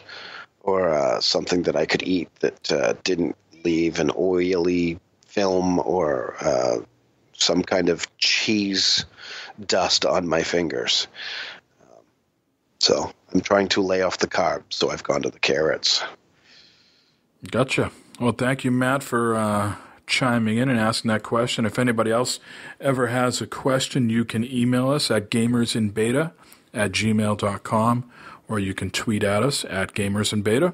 or something that I could eat that didn't leave an oily film or some kind of cheese dust on my fingers. So I'm trying to lay off the carbs, so I've gone to the carrots. Gotcha. Well, thank you, Matt, for chiming in and asking that question. If anybody else ever has a question, you can email us at gamersinbeta@gmail.com, or you can tweet at us at gamersinbeta.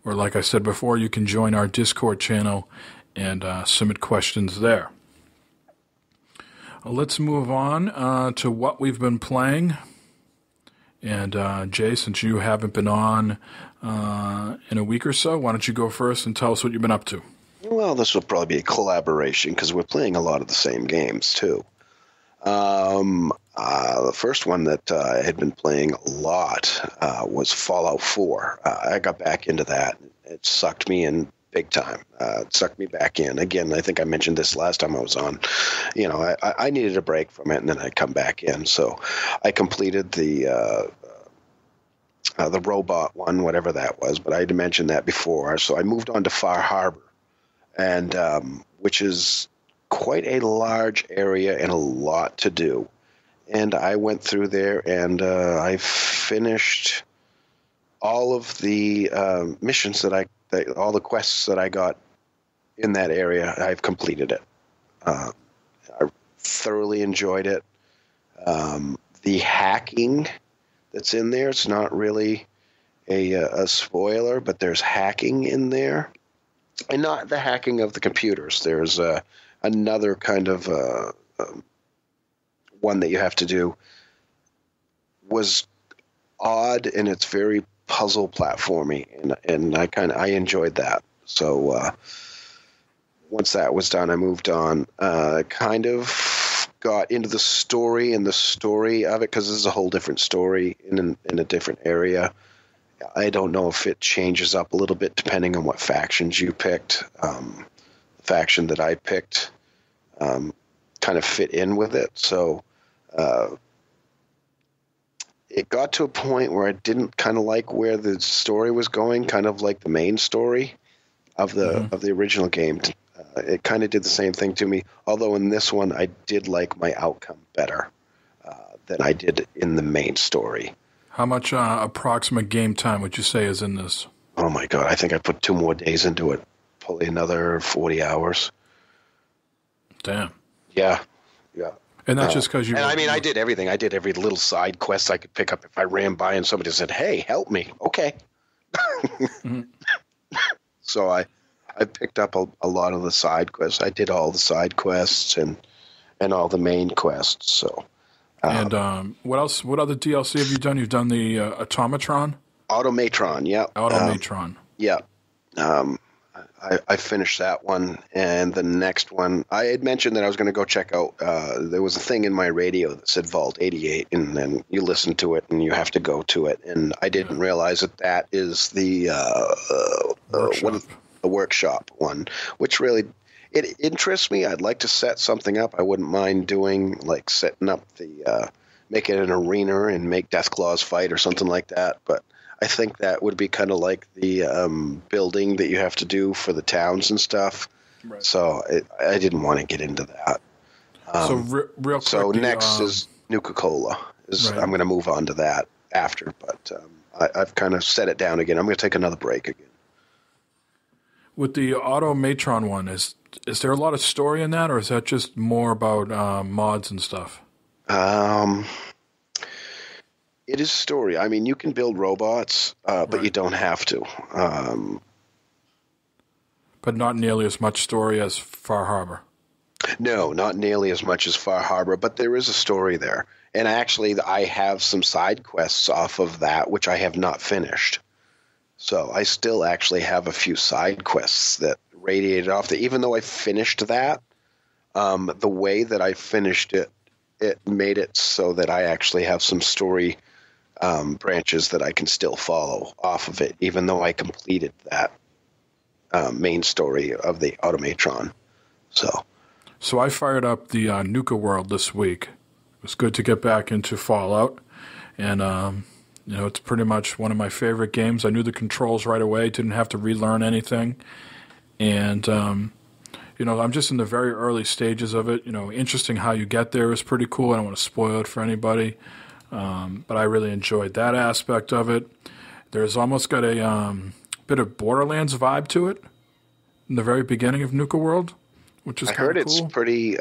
Or like I said before, you can join our Discord channel and submit questions there. Let's move on to what we've been playing. And Jay, since you haven't been on in a week or so, why don't you go first and tell us what you've been up to? Well, this will probably be a collaboration because we're playing a lot of the same games, too. The first one that I had been playing a lot was Fallout 4. I got back into that. It sucked me in big time. It sucked me back in. Again, I think I mentioned this last time I was on. You know, I needed a break from it, and then I'd come back in. So I completed the robot one, whatever that was, but I had mentioned that before. So I moved on to Far Harbor, and which is quite a large area and a lot to do. And I went through there, and I finished all of the missions all the quests that I got in that area. I've completed it. I thoroughly enjoyed it. The hacking that's in there, it's not really a spoiler, but there's hacking in there. And not the hacking of the computers. There's another kind of one that you have to do. Was odd, and it's very puzzle platformy, and I enjoyed that. So once that was done, I moved on. Kind of got into the story and the story of it, because this is a whole different story in a different area. I don't know if it changes up a little bit depending on what factions you picked. The faction that I picked kind of fit in with it. So it got to a point where I didn't kind of like where the story was going, kind of like the main story of the original game. It kind of did the same thing to me, although in this one I did like my outcome better than I did in the main story. How much approximate game time would you say is in this? Oh my God, I think I put 2 more days into it. Probably another 40 hours. Damn. Yeah. And that's just because you... And I mean, I did everything. I did every little side quest I could pick up. If I ran by and somebody said, hey, help me. Okay. Mm-hmm. So I picked up a lot of the side quests. I did all the side quests and all the main quests. So... and what else? What other DLC have you done? You've done the Automatron? Automatron, yeah. Automatron. Yeah. I finished that one, and the next one, I had mentioned that I was going to go check out, there was a thing in my radio that said Vault 88, and then you listen to it, and you have to go to it, and I didn't realize that is the workshop one, which really... It interests me. I'd like to set something up. I wouldn't mind doing, like, setting up make it an arena and make Deathclaws fight or something like that. But I think that would be kind of like the building that you have to do for the towns and stuff. Right. So I didn't want to get into that. So real quick. So next is Nuka-Cola. Right. I'm going to move on to that after, but I've kind of set it down again. I'm going to take another break again. With the Automatron one, is there a lot of story in that, or is that just more about mods and stuff? It is story. I mean, you can build robots, but you don't have to. But not nearly as much story as Far Harbor. No, not nearly as much as Far Harbor, but there is a story there. And actually, I have some side quests off of that, which I have not finished. So I still actually have a few side quests that radiated off. Even though I finished that, the way that I finished it, it made it so that I actually have some story branches that I can still follow off of it, even though I completed that main story of the Automatron. So So I fired up the Nuka World this week. It was good to get back into Fallout. And, it's pretty much one of my favorite games. I knew the controls right away, didn't have to relearn anything. And, I'm just in the very early stages of it. Interesting how you get there is pretty cool. I don't want to spoil it for anybody. But I really enjoyed that aspect of it. There's almost got a bit of Borderlands vibe to it in the very beginning of Nuka World, which is kind of cool. I heard it's pretty...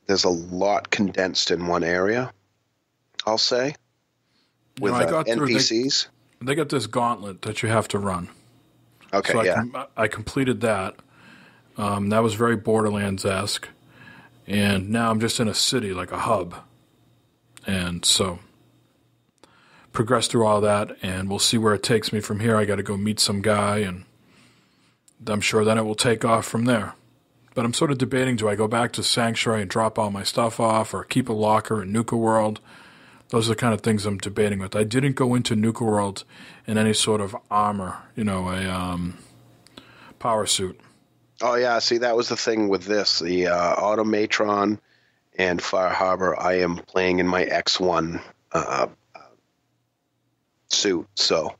there's a lot condensed in one area, I'll say, with NPCs. They got this gauntlet that you have to run. Okay, so I completed that. That was very Borderlands-esque. And now I'm just in a city, like a hub. And so, progress through all that, and we'll see where it takes me from here. I got to go meet some guy, and I'm sure then it will take off from there. But I'm sort of debating, do I go back to Sanctuary and drop all my stuff off, or keep a locker in Nuka World? Those are the kind of things I'm debating with. I didn't go into Nuka World in any sort of armor, a power suit. Oh, yeah. See, that was the thing with this. The Automatron and Fire Harbor, I am playing in my X1 suit. So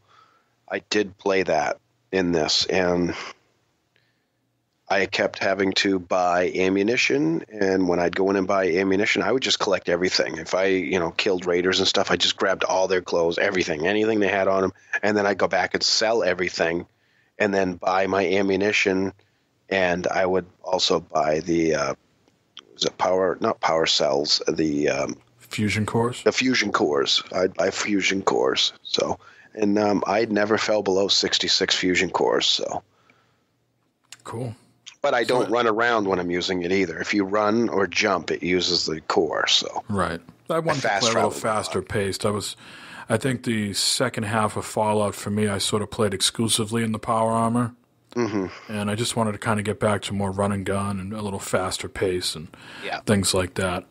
I did play that in this. And I kept having to buy ammunition, and when I'd go in and buy ammunition, I would just collect everything. If I, killed raiders and stuff, I just grabbed all their clothes, everything they had on them, and then I'd go back and sell everything, and then buy my ammunition, and I would also buy the not power cells, the fusion cores. The fusion cores. I'd buy fusion cores. So, and I never fell below 66 fusion cores. So, cool. But I don't run around when I'm using it either. If you run or jump, it uses the core. So right. I wanted to play a little faster paced. I think the second half of Fallout for me, I sort of played exclusively in the power armor. Mm-hmm. And I just wanted to kind of get back to more run and gun and a little faster pace and things like that.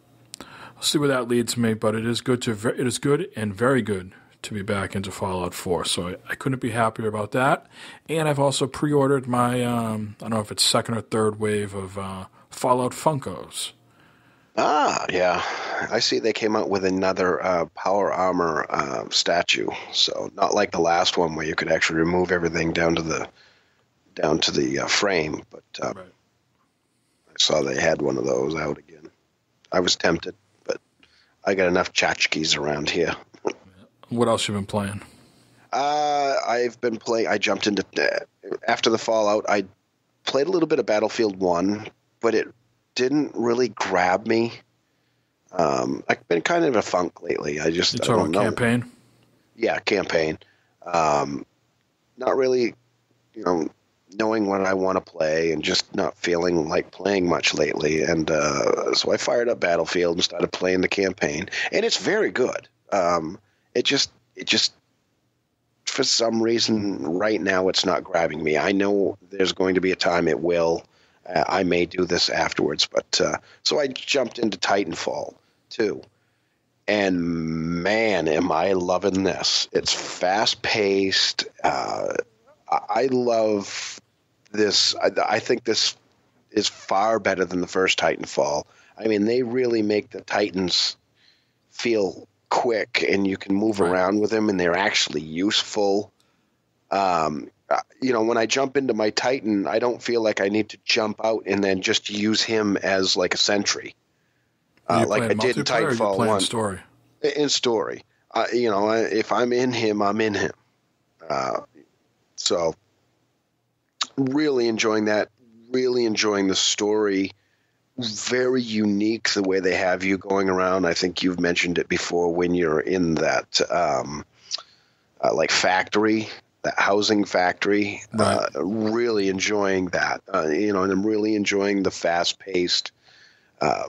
I'll see where that leads me, but it is good and very good to be back into Fallout 4. So I couldn't be happier about that. And I've also pre-ordered my, I don't know if it's second or third wave of Fallout Funkos. Ah, yeah. I see they came out with another power armor statue. So not like the last one where you could actually remove everything down to the frame. But right. I saw they had one of those out again. I was tempted, but I got enough tchotchkes around here. What else you been playing? I've been playing. I jumped into after the Fallout. I played a little bit of Battlefield 1, but it didn't really grab me. I've been kind of in a funk lately. I don't know. Campaign? Yeah, campaign. Not really, knowing what I want to play and just not feeling like playing much lately. And so I fired up Battlefield and started playing the campaign, and it's very good. It just for some reason right now it's not grabbing me. I know there's going to be a time it will. I may do this afterwards, but so I jumped into Titanfall too. And man, am I loving this. It's fast paced. I love this. I think this is far better than the first Titanfall. I mean, they really make the Titans feel quick, and you can move around with them, and they're actually useful. When I jump into my Titan, I don't feel like I need to jump out and then just use him as like a sentry, like I did in Titanfall 1. Story? In story, if I'm in him, I'm in him. So, really enjoying that. Really enjoying the story. Very unique the way they have you going around. I think you've mentioned it before when you're in that like factory, that housing factory. Right. Really enjoying that. And I'm really enjoying the fast-paced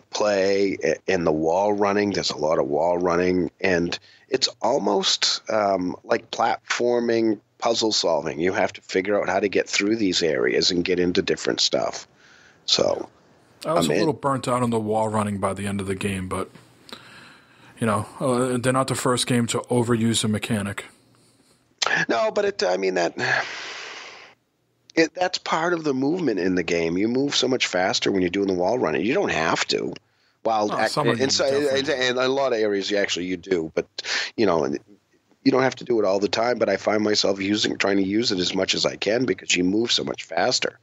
play and the wall running. There's a lot of wall running, and it's almost like platforming, puzzle solving. You have to figure out how to get through these areas and get into different stuff. So. I was a little burnt out on the wall running by the end of the game, but, they're not the first game to overuse a mechanic. No, but it That's part of the movement in the game. You move so much faster when you're doing the wall running. You don't have to. While inside, in a lot of areas, you do. But you don't have to do it all the time. But I find myself trying to use it as much as I can because you move so much faster.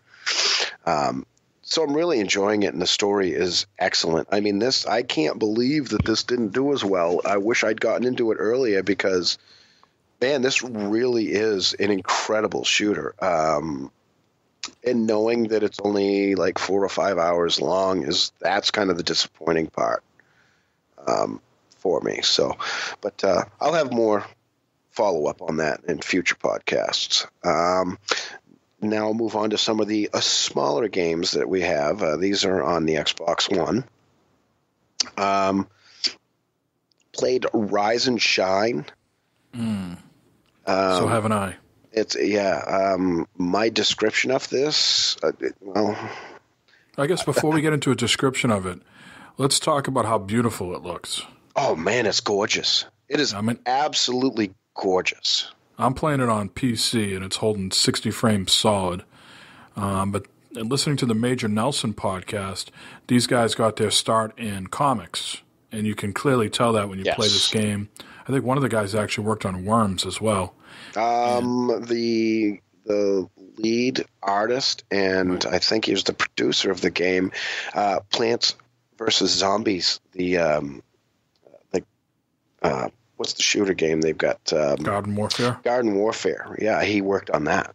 So I'm really enjoying it, and the story is excellent. I mean, I can't believe that this didn't do as well. I wish I'd gotten into it earlier because, man, this really is an incredible shooter. And knowing that it's only like 4 or 5 hours long that's kind of the disappointing part for me. So, but I'll have more follow up on that in future podcasts. Now I'll move on to some of the smaller games that we have. These are on the Xbox One. Played Rise and Shine. So haven't I. My description of this, I guess before we get into a description of it, let's talk about how beautiful it looks. Oh, man, it's gorgeous. It is absolutely gorgeous. I'm playing it on PC, and it's holding 60 frames solid. But listening to the Major Nelson podcast, these guys got their start in comics, and you can clearly tell that when you play this game. I think one of the guys actually worked on Worms as well. The lead artist, and I think he was the producer of the game, Plants vs. Zombies. What's the shooter game they've got? Garden Warfare. Garden Warfare. Yeah, he worked on that.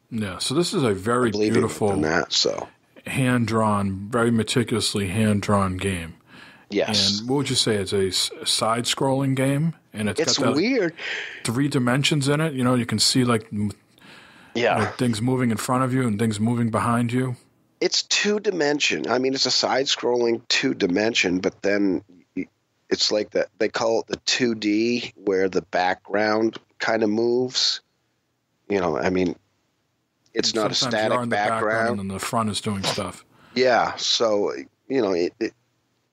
Yeah, so this is a very beautiful, hand-drawn, very meticulously hand-drawn game. Yes. And what would you say? It's a side-scrolling game, and it's got weird. 3 dimensions in it. You can see things moving in front of you and things moving behind you. It's 2-dimension. I mean, it's a side-scrolling 2-dimension, but then it's like that. They call it the 2D, where the background kind of moves. I mean, it's not a static background, and the front is doing stuff. Yeah, so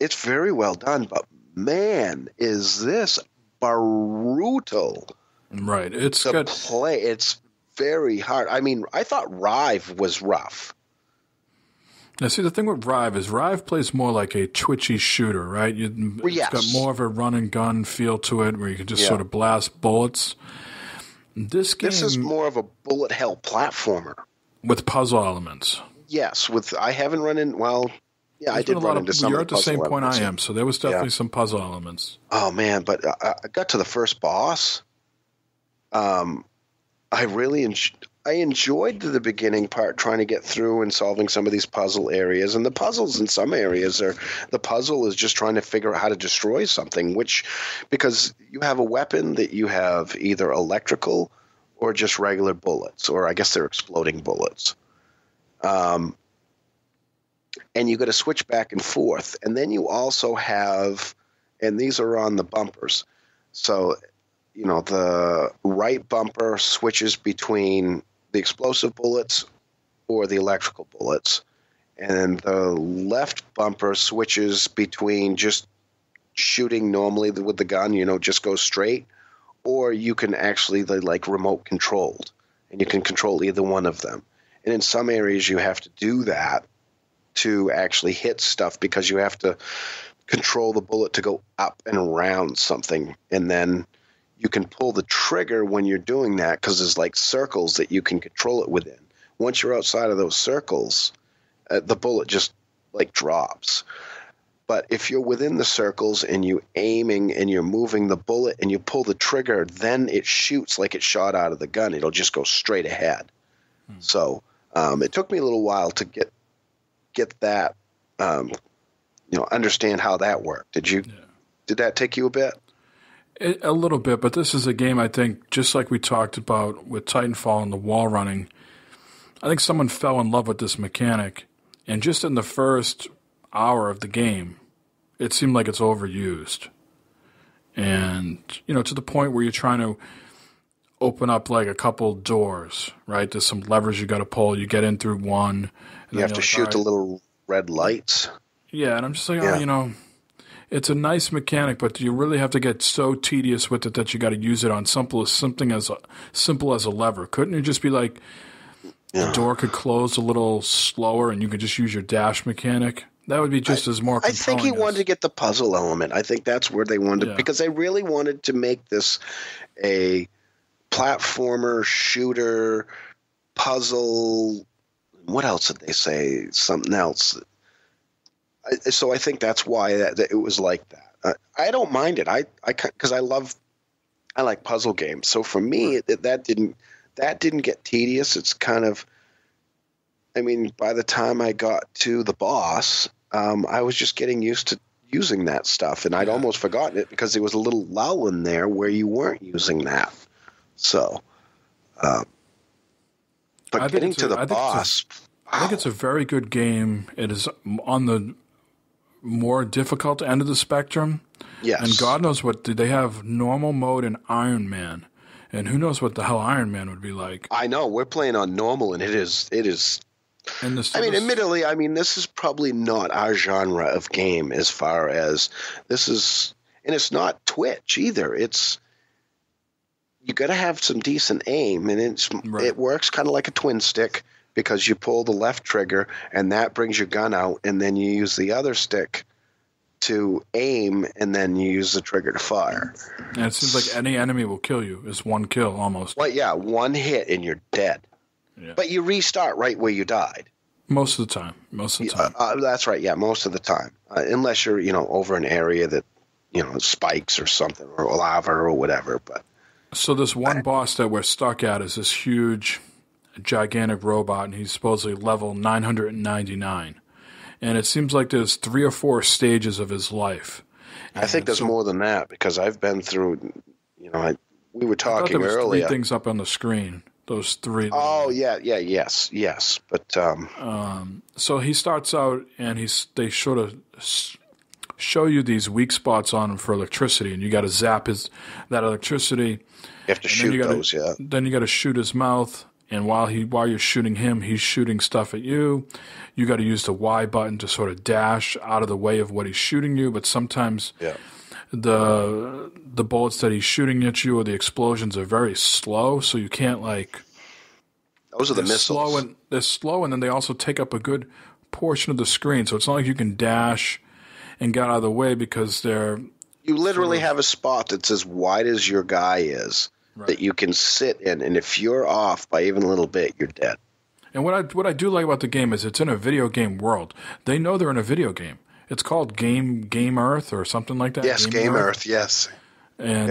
it's very well done, but man, is this brutal. Right. It's very hard. I mean, I thought Rive was rough. Now, see, the thing with Rive is Rive plays more like a twitchy shooter, right? It's got more of a run-and-gun feel to it where you can just sort of blast bullets. This is more of a bullet hell platformer. With puzzle elements. Yes. I haven't run in... Well... Yeah, I did run into some. You're at the same point I am, so there was definitely some puzzle elements. Oh man, but I got to the first boss. I enjoyed the beginning part, trying to get through and solving some of these puzzle areas. And the puzzles in some areas the puzzle is just trying to figure out how to destroy something, because you have a weapon that you have either electrical or just regular bullets, or I guess they're exploding bullets. And you got to switch back and forth. And then you also have, and these are on the bumpers. So, the right bumper switches between the explosive bullets or the electrical bullets. And the left bumper switches between just shooting normally with the gun, just go straight. Or you can actually, remote controlled. And you can control either one of them. And in some areas you have to do that to actually hit stuff, because you have to control the bullet to go up and around something, and then you can pull the trigger when you're doing that, because there's circles that you can control it within. Once you're outside of those circles, the bullet just drops. But if you're within the circles and you're aiming and you're moving the bullet and you pull the trigger, then it shoots like it shot out of the gun. It'll just go straight ahead. So it took me a little while to get that, understand how that worked. Did that take you a bit? A little bit, but this is a game, I think, just like we talked about with Titanfall and the wall running, I think someone fell in love with this mechanic, and just in the first hour of the game, it seemed like it's overused. And, to the point where you're trying to open up a couple doors, right? There's some levers you got to pull. You get in through one. You have to shoot the little red lights. Yeah, and I'm just like, it's a nice mechanic, but do you really have to get so tedious with it that you got to use it on something as simple as a lever? Couldn't it just be the door could close a little slower and you could just use your dash mechanic. That would be just as more compelling. I think he wanted to get the puzzle element. I think that's where they wanted, because they really wanted to make this a platformer, shooter, puzzle. What else did they say? Something else. So I think that's why it was like that. I don't mind it. Because I like puzzle games. So for me, that didn't get tedious. It's kind of, I mean, by the time I got to the boss, I was just getting used to using that stuff, and I'd almost forgotten it because there was a little lull in there where you weren't using that. So, but getting to the boss, I think it's a very good game. It is on the more difficult end of the spectrum. Yes. And God knows what, did they have normal mode in Iron Man? And who knows what the hell Iron Man would be like. I know, we're playing on normal, and it is. And admittedly, this is probably not our genre of game as far as this is, and it's not Twitch either. It's, you got to have some decent aim, and it works kind of like a twin stick, because you pull the left trigger and that brings your gun out, and then you use the other stick to aim, and then you use the trigger to fire. And it seems like any enemy will kill you. It's one kill almost. Well, yeah, one hit and you're dead. Yeah. But you restart right where you died. Most of the time. That's right, yeah, most of the time. Unless you're, over an area that, spikes or something, or lava or whatever. But so this one boss that we're stuck at is this huge, gigantic robot, and he's supposedly level 999. And it seems like there's 3 or 4 stages of his life. I think there's more than that, because I've been through, we were talking there was earlier. 3 things up on the screen. Those 3. Oh, yes. But so he starts out, and they sort of show you these weak spots on him for electricity, and you got to zap that electricity. You have to shoot those, yeah. Then you got to shoot his mouth. And while you're shooting him, he's shooting stuff at you. You got to use the Y button to sort of dash out of the way of what he's shooting you. But sometimes the bullets that he's shooting at you or the explosions are very slow, so you can't Those are the missiles. They're slow, and then they also take up a good portion of the screen. So it's not like you can dash and get out of the way because they're. You literally have a spot that's as wide as your guy is. Right. That you can sit in, and if you're off by even a little bit, you're dead. And what I do like about the game is it's in a video game world. They know they're in a video game. It's called Gamearth or something like that. Yes, Gamearth, yes. And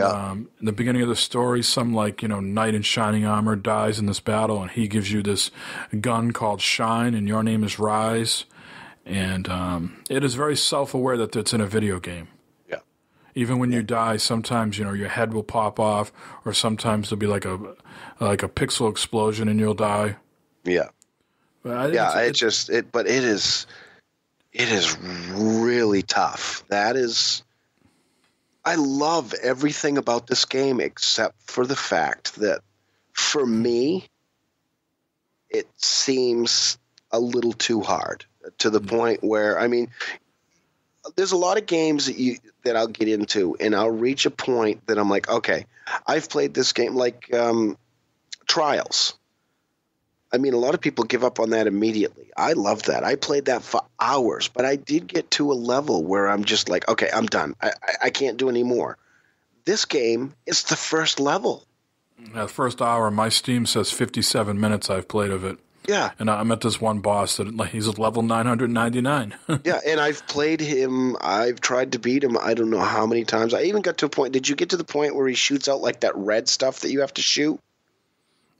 in the beginning of the story, some knight in shining armor dies in this battle, and he gives you this gun called Shine, and your name is Rise. And it is very self-aware that it's in a video game. Even when you die, sometimes your head will pop off, or sometimes there'll be like a pixel explosion and you'll die. Yeah, but it is really tough. I love everything about this game except for the fact that for me, it seems a little too hard to the point where there's a lot of games that I'll get into, and I'll reach a point that I'm like, okay, I've played this game, like Trials. A lot of people give up on that immediately. I love that. I played that for hours, but I did get to a level where I'm just like, okay, I'm done. I can't do any more. This game is the first level. The first hour, my Steam says 57 minutes I've played of it. Yeah. And I met this one boss that he's at level 999. Yeah, and I've played him. I've tried to beat him I don't know how many times. I even got to a point. Did you get to the point where he shoots out like that red stuff that you have to shoot?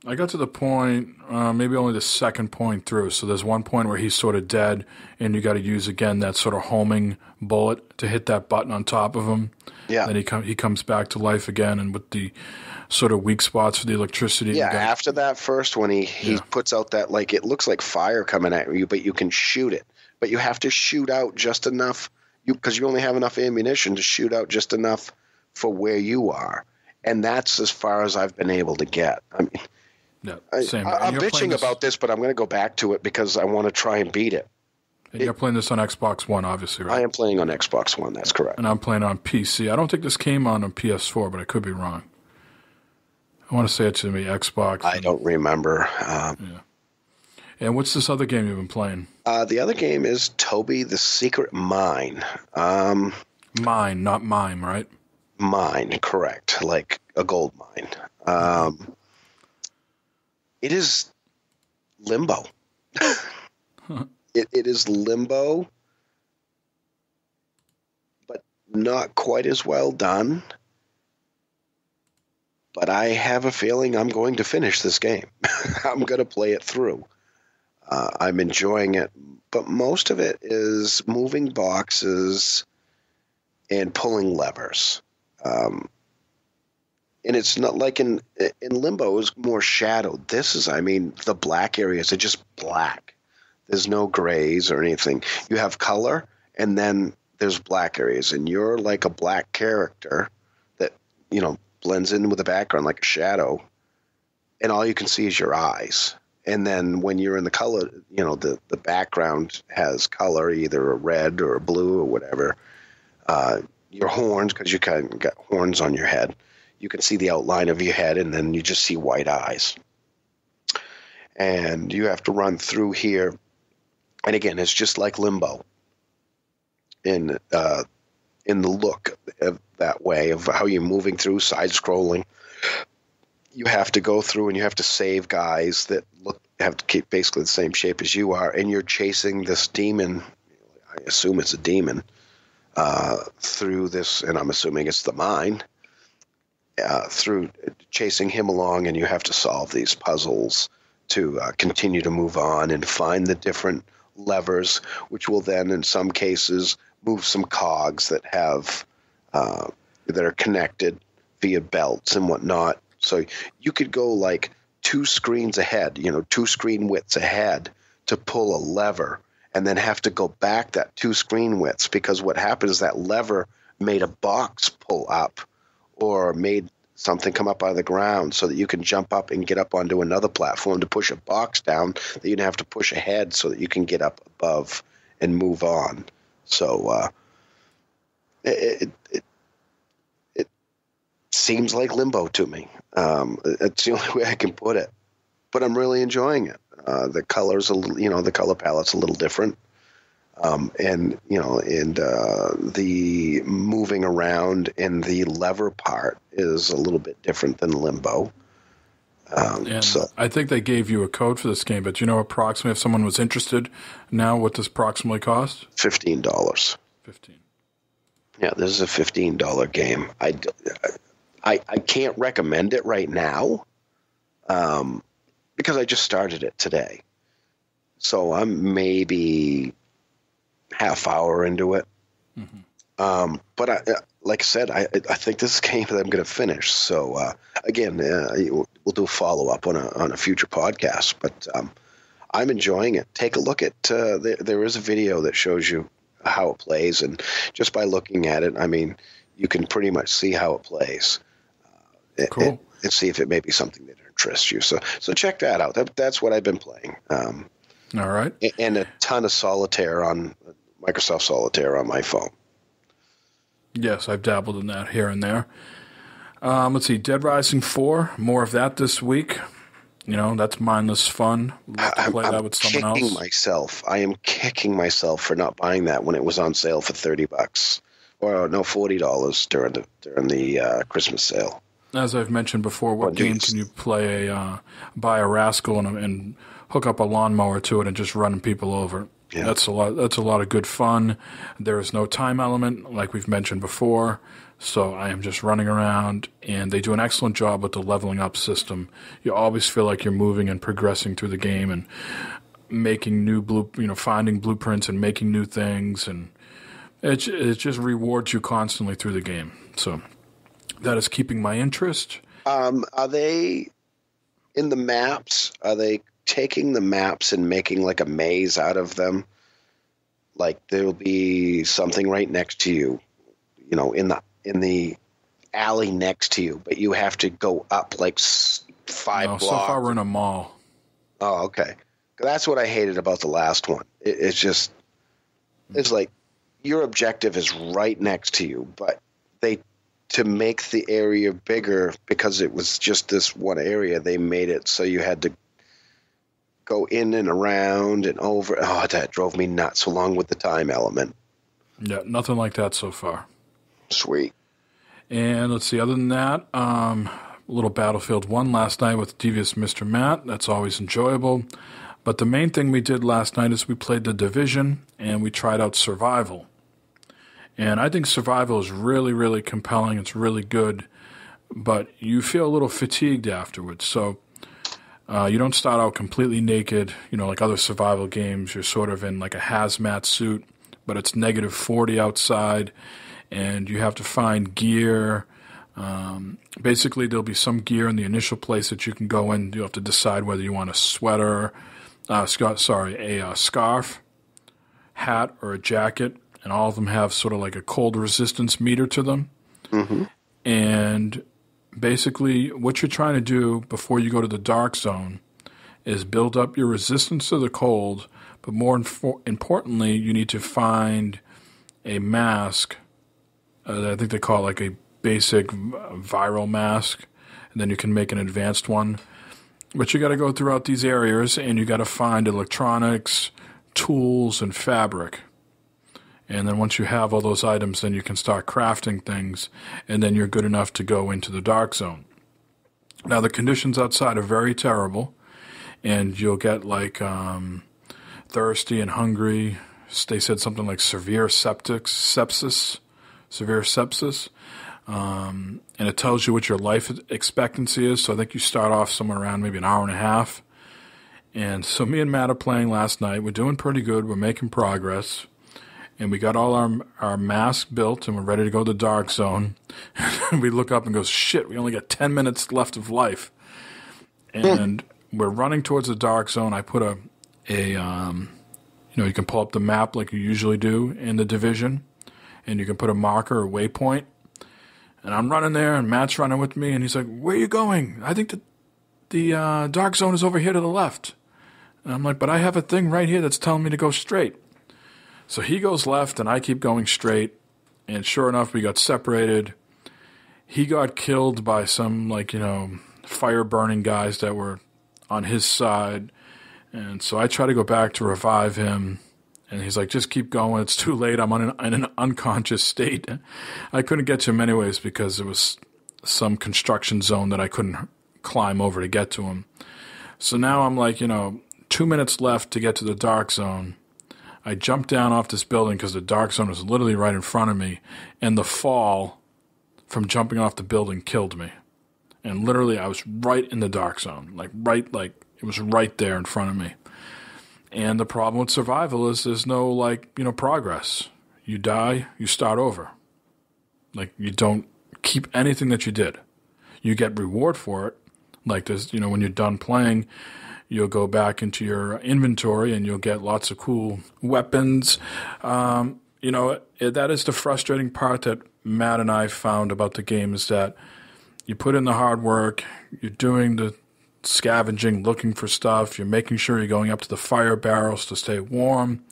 I got to the point, maybe only the second point through. So there's one point where he's sort of dead, and you got to use, again, that sort of homing bullet to hit that button on top of him. Yeah. Then he comes back to life again, and with the sort of weak spots for the electricity. Yeah, after that first one, he puts out that, it looks like fire coming at you, but you can shoot it. But you have to shoot out just enough, because you only have enough ammunition to shoot out just enough for where you are. And that's as far as I've been able to get. Same. I'm bitching about this, but I'm going to go back to it because I want to try and beat it. And you're playing this on Xbox One, obviously, right? I am playing on Xbox One, that's correct. And I'm playing on PC. I don't think this came on PS4, but I could be wrong. I want to say it's going to be Xbox. I don't remember. And what's this other game you've been playing? The other game is Toby the Secret Mine. Mine, not mime, right? Mine, correct. Like a gold mine. It is Limbo. It is Limbo, but not quite as well done. But I have a feeling I'm going to finish this game. I'm going to play it through. I'm enjoying it, but most of it is moving boxes and pulling levers. And it's not like in Limbo, it was more shadowed. This is, the black areas are just black. There's no grays or anything. You have color, and then there's black areas, and you're like a black character that, blends in with the background like a shadow, and all you can see is your eyes. And then when you're in the color, the background has color, either a red or a blue or whatever. Your horns, because you kind of got horns on your head, you can see the outline of your head, and then you just see white eyes. And you have to run through here. And again, it's just like Limbo in the look of that way of how you're moving through, side-scrolling. You have to go through and you have to save guys that have to keep basically the same shape as you are, and you're chasing this demon. I assume it's a demon through this, and I'm assuming it's the mine. Through chasing him along, and you have to solve these puzzles to continue to move on and find the different levers, which will then, in some cases, move some cogs that have that are connected via belts and whatnot. So you could go like 2 screens ahead, 2 screen widths ahead to pull a lever, and then have to go back that 2 screen widths, because what happens is that lever made a box pull up or made something come up out of the ground so that you can jump up and get up onto another platform to push a box down that you'd have to push ahead so that you can get up above and move on. So it seems like Limbo to me. It's the only way I can put it. But I'm really enjoying it. The colors, the color palette's a little different. And the moving around in the lever part is a little bit different than Limbo. So I think they gave you a code for this game, but approximately, if someone was interested now, what does approximately cost? $15. $15. Yeah, this is a $15 game. I can't recommend it right now because I just started it today. So I'm maybe half hour into it. Mm-hmm. But like I said, I think this is a game that I'm going to finish. So again, we'll do a follow-up on a future podcast. But I'm enjoying it. Take a look at there is a video that shows you how it plays, and just by looking at it, you can pretty much see how it plays. Cool. And see if it may be something that interests you. So check that out. That's what I've been playing. All right. And a ton of Solitaire on Microsoft Solitaire on my phone. Yes, I've dabbled in that here and there. Let's see, Dead Rising 4, more of that this week. That's mindless fun. Love to play that with someone else. I am kicking myself for not buying that when it was on sale for $30, or no, $40 during the Christmas sale. As I've mentioned before, what game can you play buy a rascal and hook up a lawnmower to it and just run people over? Yeah. That's a lot of good fun. There is no time element, like we've mentioned before. So I am just running around, and they do an excellent job with the leveling up system. You always feel like you're moving and progressing through the game and making finding blueprints and making new things, and it just rewards you constantly through the game. So that is keeping my interest. Are they in the maps? Are they taking the maps and making like a maze out of them? Like there'll be something right next to you, in the alley next to you, but you have to go up like 5 blocks. So far we're in a mall. Oh, okay. That's what I hated about the last one. It's like your objective is right next to you, but to make the area bigger, because it was just this one area, they made it so you had to go in and around and over. Oh, that drove me nuts, along with the time element. Yeah, nothing like that so far. Sweet. And let's see, other than that, a little Battlefield 1 last night with Devious Mr. Matt. That's always enjoyable. But the main thing we did last night is we played The Division, and we tried out Survival. And I think Survival is really, really compelling. It's really good. But you feel a little fatigued afterwards. So you don't start out completely naked, like other survival games. You're sort of in like a hazmat suit, but it's negative 40 outside, and you have to find gear. Basically, there'll be some gear in the initial place that you can go in. You have to decide whether you want a sweater, a scarf, hat, or a jacket, and all of them have sort of like a cold resistance meter to them. Mm-hmm. And basically, what you're trying to do before you go to the dark zone is build up your resistance to the cold, but more importantly, you need to find a mask. I think they call it like a basic viral mask, and then you can make an advanced one. But you got to go throughout these areas, and you got to find electronics, tools, and fabric. And then once you have all those items, then you can start crafting things, and then you're good enough to go into the dark zone. Now, the conditions outside are very terrible, and you'll get like thirsty and hungry. They said something like severe sepsis. And it tells you what your life expectancy is. So I think you start off somewhere around maybe an hour and a half. And so me and Matt are playing last night. We're doing pretty good. We're making progress. And we got all our masks built, and we're ready to go to the dark zone. And we look up and go, shit, we only got 10 minutes left of life. And we're running towards the dark zone. I put you can pull up the map like you usually do in The Division, and you can put a marker or waypoint. And I'm running there, and Matt's running with me, and he's like, where are you going? I think the dark zone is over here to the left. And I'm like, but I have a thing right here that's telling me to go straight. So he goes left, and I keep going straight. And sure enough, we got separated. He got killed by some, fire-burning guys that were on his side. And so I try to go back to revive him. And he's like, just keep going. It's too late. I'm in an unconscious state. I couldn't get to him anyways because there was some construction zone that I couldn't climb over to get to him. So now I'm like, 2 minutes left to get to the dark zone. I jumped down off this building because the dark zone was literally right in front of me. And the fall from jumping off the building killed me. And literally I was right in the dark zone. It was right there in front of me. And the problem with survival is there's no, progress. You die, you start over. You don't keep anything that you did. You get reward for it. When you're done playing, you'll go back into your inventory and you'll get lots of cool weapons. That is the frustrating part that Matt and I found about the game is that you put in the hard work, you're doing the scavenging, looking for stuff. You're making sure you're going up to the fire barrels to stay warm.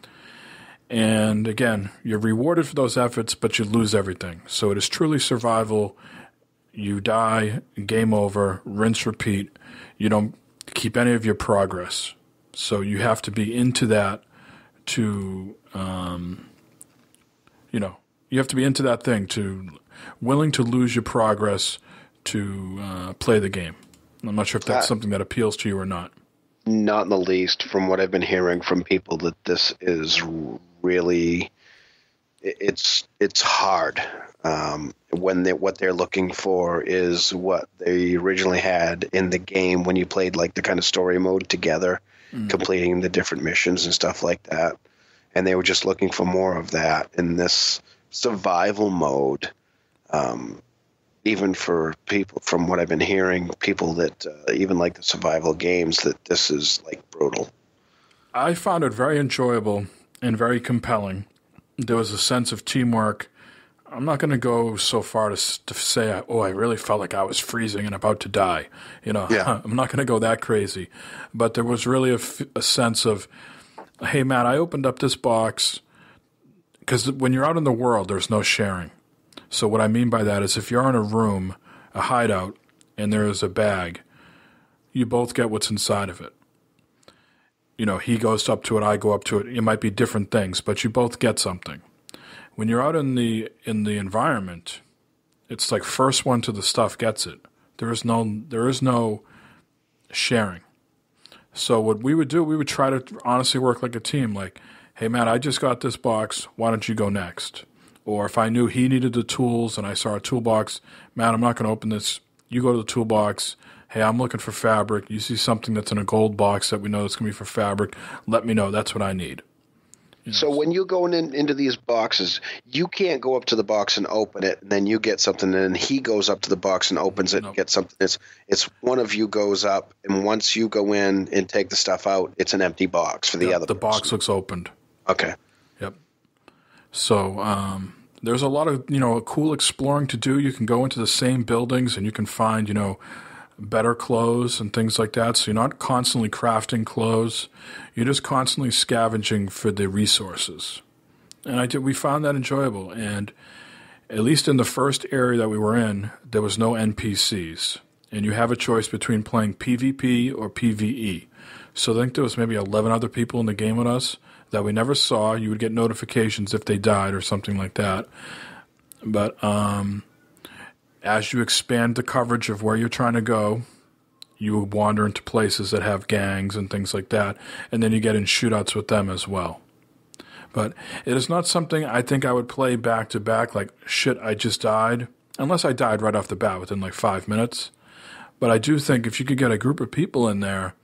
And again, you're rewarded for those efforts, but you lose everything. So it is truly survival. You die, game over, rinse, repeat. You don't keep any of your progress. So you have to be into that to, you have to be into that thing, willing to lose your progress to play the game. I'm not sure if that's something that appeals to you or not. Not in the least. From what I've been hearing from people, that this is really, it's hard. What they're looking for is what they originally had in the game when you played the kind of story mode together, completing the different missions and stuff like that. And they were just looking for more of that in this survival mode. Even for people, from what I've been hearing, people that even like the survival games, that this is brutal. I found it very enjoyable and very compelling. There was a sense of teamwork. I'm not going to go so far to say, I really felt like I was freezing and about to die. Yeah. I'm not going to go that crazy. But there was really a sense of, hey, Matt, I opened up this box, because when you're out in the world, there's no sharing. So what I mean by that is if you're in a room, a hideout, and there is a bag, you both get what's inside of it. he goes up to it, I go up to it. It might be different things, but you both get something. When you're out in the environment, it's like first one to the stuff gets it. There is no sharing. So what we would do, we would try to honestly work like a team. Like, hey, man, I just got this box. Why don't you go next? Or if I knew he needed the tools and I saw a toolbox, man, I'm not going to open this. You go to the toolbox. Hey, I'm looking for fabric. You see something that's in a gold box that we know it's going to be for fabric. Let me know. That's what I need. So when you're going into these boxes, you can't go up to the box and open it, and then you get something, and then he goes up to the box and opens it and gets something. It's one of you goes up, and once you go in and take the stuff out, it's an empty box for the other person. The box looks opened. Okay. Yep. So there's a lot of, cool exploring to do. You can go into the same buildings, and you can find, better clothes and things like that. So you're not constantly crafting clothes. You're just constantly scavenging for the resources. And we found that enjoyable. And at least in the first area that we were in, there was no NPCs. And you have a choice between playing PvP or PvE. So I think there was maybe 11 other people in the game with us that we never saw. You would get notifications if they died or something like that. But as you expand the coverage of where you're trying to go, you will wander into places that have gangs and things like that, and then you get in shootouts with them as well. But it is not something I think I would play back to back, like, shit, I just died, unless I died right off the bat within like 5 minutes. But I do think if you could get a group of people in there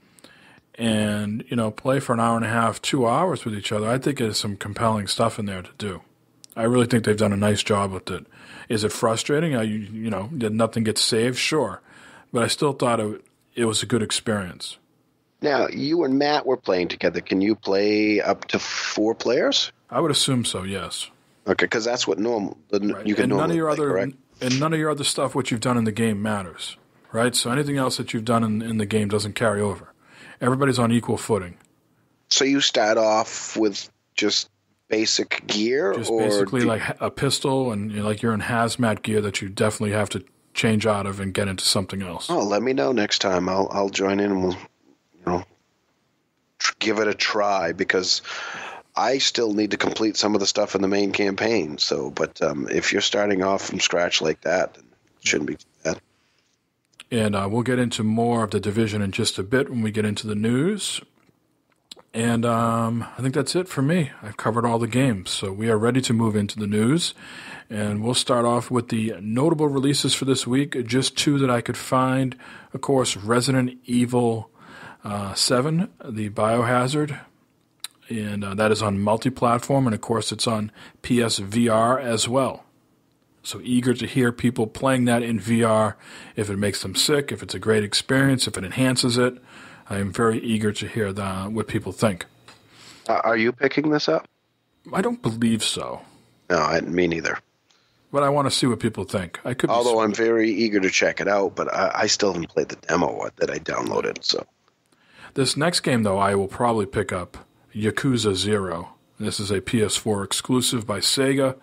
and, play for an hour and a half, 2 hours with each other, I think there's some compelling stuff in there to do. I really think they've done a nice job with it. Is it frustrating? Did nothing get saved? Sure. But I still thought it was a good experience. Now, you and Matt were playing together. Can you play up to 4 players? I would assume so, yes. Okay, because that's what Right. you can normally play, correct? And none of your other stuff, what you've done in the game, matters, right? So anything else that you've done in the game doesn't carry over. Everybody's on equal footing. So you start off with just basic gear? Just basically like a pistol, and you're in hazmat gear that you definitely have to change out of and get into something else. Oh, let me know next time. I'll join in and we'll give it a try, because I still need to complete some of the stuff in the main campaign. So, but if you're starting off from scratch like that, then it shouldn't be too bad. And we'll get into more of the Division in just a bit when we get into the news. And I think that's it for me. I've covered all the games, so we are ready to move into the news. And we'll start off with the notable releases for this week, just 2 that I could find. Of course, Resident Evil 7, the Biohazard, and that is on multi-platform, and of course it's on PSVR as well. So eager to hear people playing that in VR, if it makes them sick, if it's a great experience, if it enhances it. I am very eager to hear what people think. Are you picking this up? I don't believe so. No, me neither. But I want to see what people think. Although I'm very eager to check it out, but I still haven't played the demo that I downloaded. So this next game, though, I will probably pick up, Yakuza 0. This is a PS4 exclusive by Sega,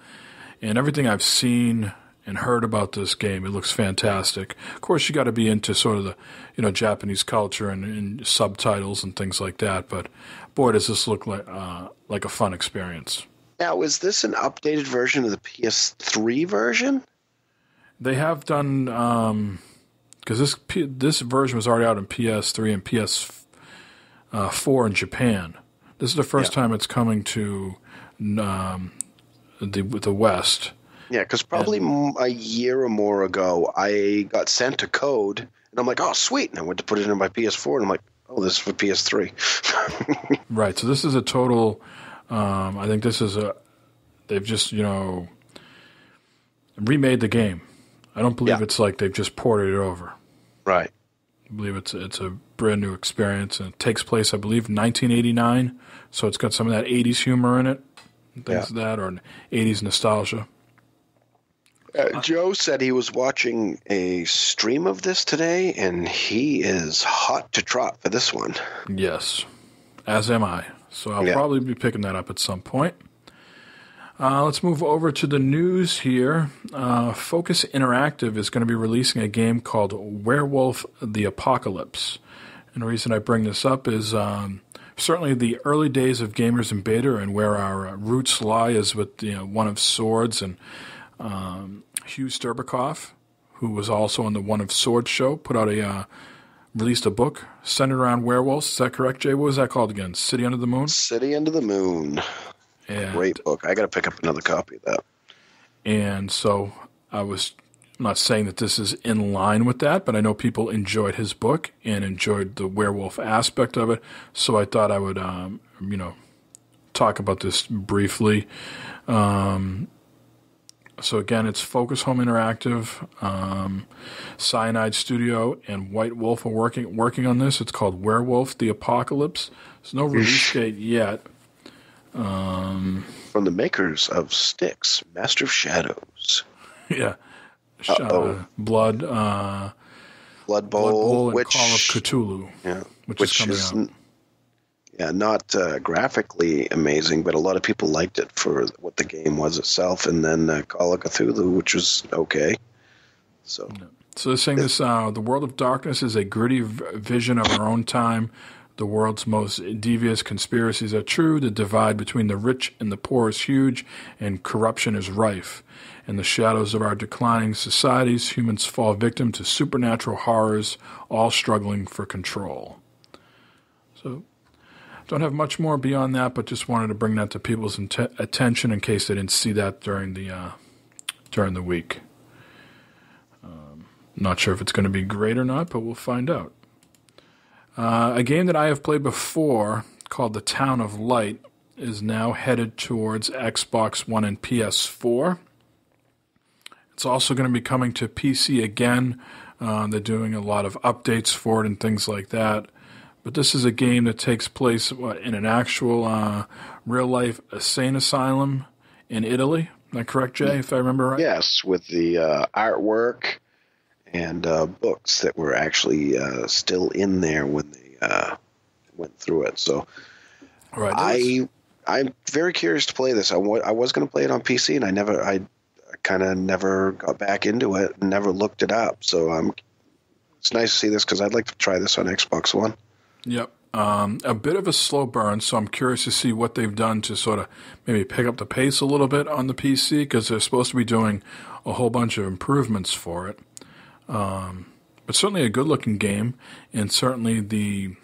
and everything I've seen and heard about this game, it looks fantastic. Of course, you got to be into sort of the Japanese culture and subtitles and things like that. But boy, does this look like a fun experience. Now, is this an updated version of the PS3 version? They have done because this version was already out on PS3 and PS4 in Japan. This is the first time it's coming to the West. Yeah, because probably a year or more ago, I got sent a code, and I'm like, oh, sweet. And I went to put it in my PS4, and I'm like, oh, this is for PS3. Right, so this is a total, I think this is they've just, remade the game. I don't believe it's like they've just ported it over. Right. I believe it's a brand new experience, and it takes place, I believe, in 1989, so it's got some of that 80s humor in it, and things like that, or 80s nostalgia. Joe said he was watching a stream of this today, and he is hot to trot for this one. Yes, as am I. So I'll probably be picking that up at some point. Let's move over to the news here. Focus Interactive is going to be releasing a game called Werewolf the Apocalypse. And the reason I bring this up is certainly the early days of Gamers in Beta and where our roots lie is with One of Swords and Hugh Sterbikoff, who was also on the One of Swords show, released a book centered around werewolves. Is that correct, Jay? What was that called again? City Under the Moon? City Under the Moon. And, great book. I got to pick up another copy of that. And so I'm not saying that this is in line with that, but I know people enjoyed his book and enjoyed the werewolf aspect of it. So I thought I would, talk about this briefly. So again, it's Focus Home Interactive, Cyanide Studio, and White Wolf are working on this. It's called Werewolf: The Apocalypse. There's no release date yet. From the makers of Styx, Master of Shadows. Yeah. Blood Bowl, and which, Call of Cthulhu. Yeah, which is coming out. Yeah, not graphically amazing, but a lot of people liked it for what the game was itself, and then Call of Cthulhu, which was okay. So they're saying this: the world of darkness is a gritty vision of our own time. The world's most devious conspiracies are true. The divide between the rich and the poor is huge, and corruption is rife. In the shadows of our declining societies, humans fall victim to supernatural horrors, all struggling for control. So, don't have much more beyond that, but just wanted to bring that to people's attention in case they didn't see that during the week. Not sure if it's going to be great or not, but we'll find out. A game that I have played before called The Town of Light is now headed towards Xbox One and PS4. It's also going to be coming to PC again. They're doing a lot of updates for it and things like that. But this is a game that takes place in an actual real-life insane asylum in Italy. Is that correct, Jay, if I remember right? Yes, with the artwork and books that were actually still in there when they went through it. So right, I'm very curious to play this. I was going to play it on PC, and I kind of never got back into it and never looked it up. So it's nice to see this because I'd like to try this on Xbox One. Yep. A bit of a slow burn, so I'm curious to see what they've done to sort of maybe pick up the pace a little bit on the PC, because they're supposed to be doing a whole bunch of improvements for it. But certainly a good-looking game, and certainly the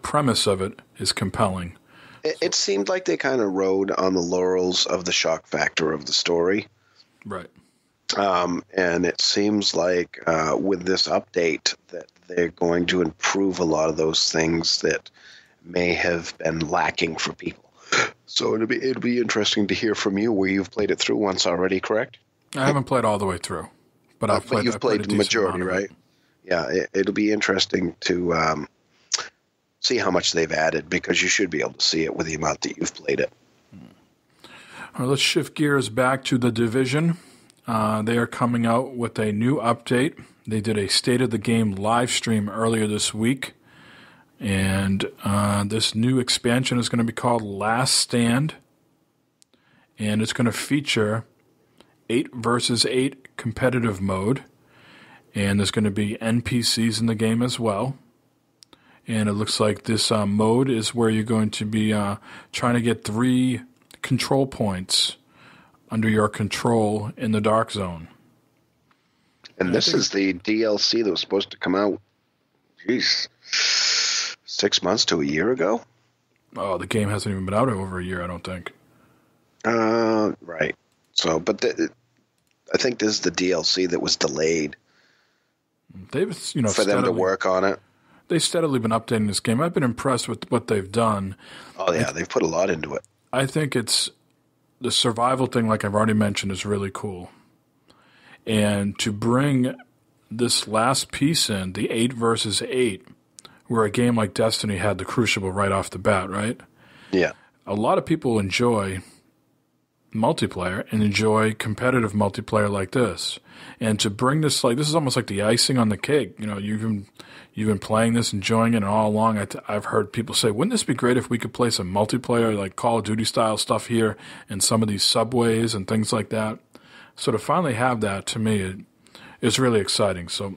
premise of it is compelling. It seemed like they kind of rode on the laurels of the shock factor of the story. Right. And it seems like with this update that they're going to improve a lot of those things that may have been lacking for people. So it'll be interesting to hear from you, where you've played it through once already, correct? I haven't played all the way through, but I've played. But you've played the majority, right? Yeah, it'll be interesting to see how much they've added, because you should be able to see it with the amount that you've played it. All right, let's shift gears back to The Division. They are coming out with a new update. They did a State of the Game live stream earlier this week. And this new expansion is going to be called Last Stand. And it's going to feature 8 versus 8 competitive mode. And there's going to be NPCs in the game as well. And it looks like this mode is where you're going to be trying to get 3 control points under your control in the Dark Zone. And this is the DLC that was supposed to come out, 6 months to a year ago? Oh, the game hasn't even been out over a year, I don't think. Right. So, but I think this is the DLC that was delayed. They've, for them to work on it. They've steadily been updating this game. I've been impressed with what they've done. Oh, yeah, they've put a lot into it. I think it's the survival thing, like I've already mentioned, is really cool. And to bring this last piece in, the 8 versus 8, where a game like Destiny had the Crucible right off the bat, right? Yeah. A lot of people enjoy multiplayer and enjoy competitive multiplayer like this. And to bring this, this is almost like the icing on the cake. You've been playing this, enjoying it, and all along I've heard people say, wouldn't this be great if we could play some multiplayer, like Call of Duty style stuff here in some of these subways and things like that? So to finally have that, to me, is really exciting. So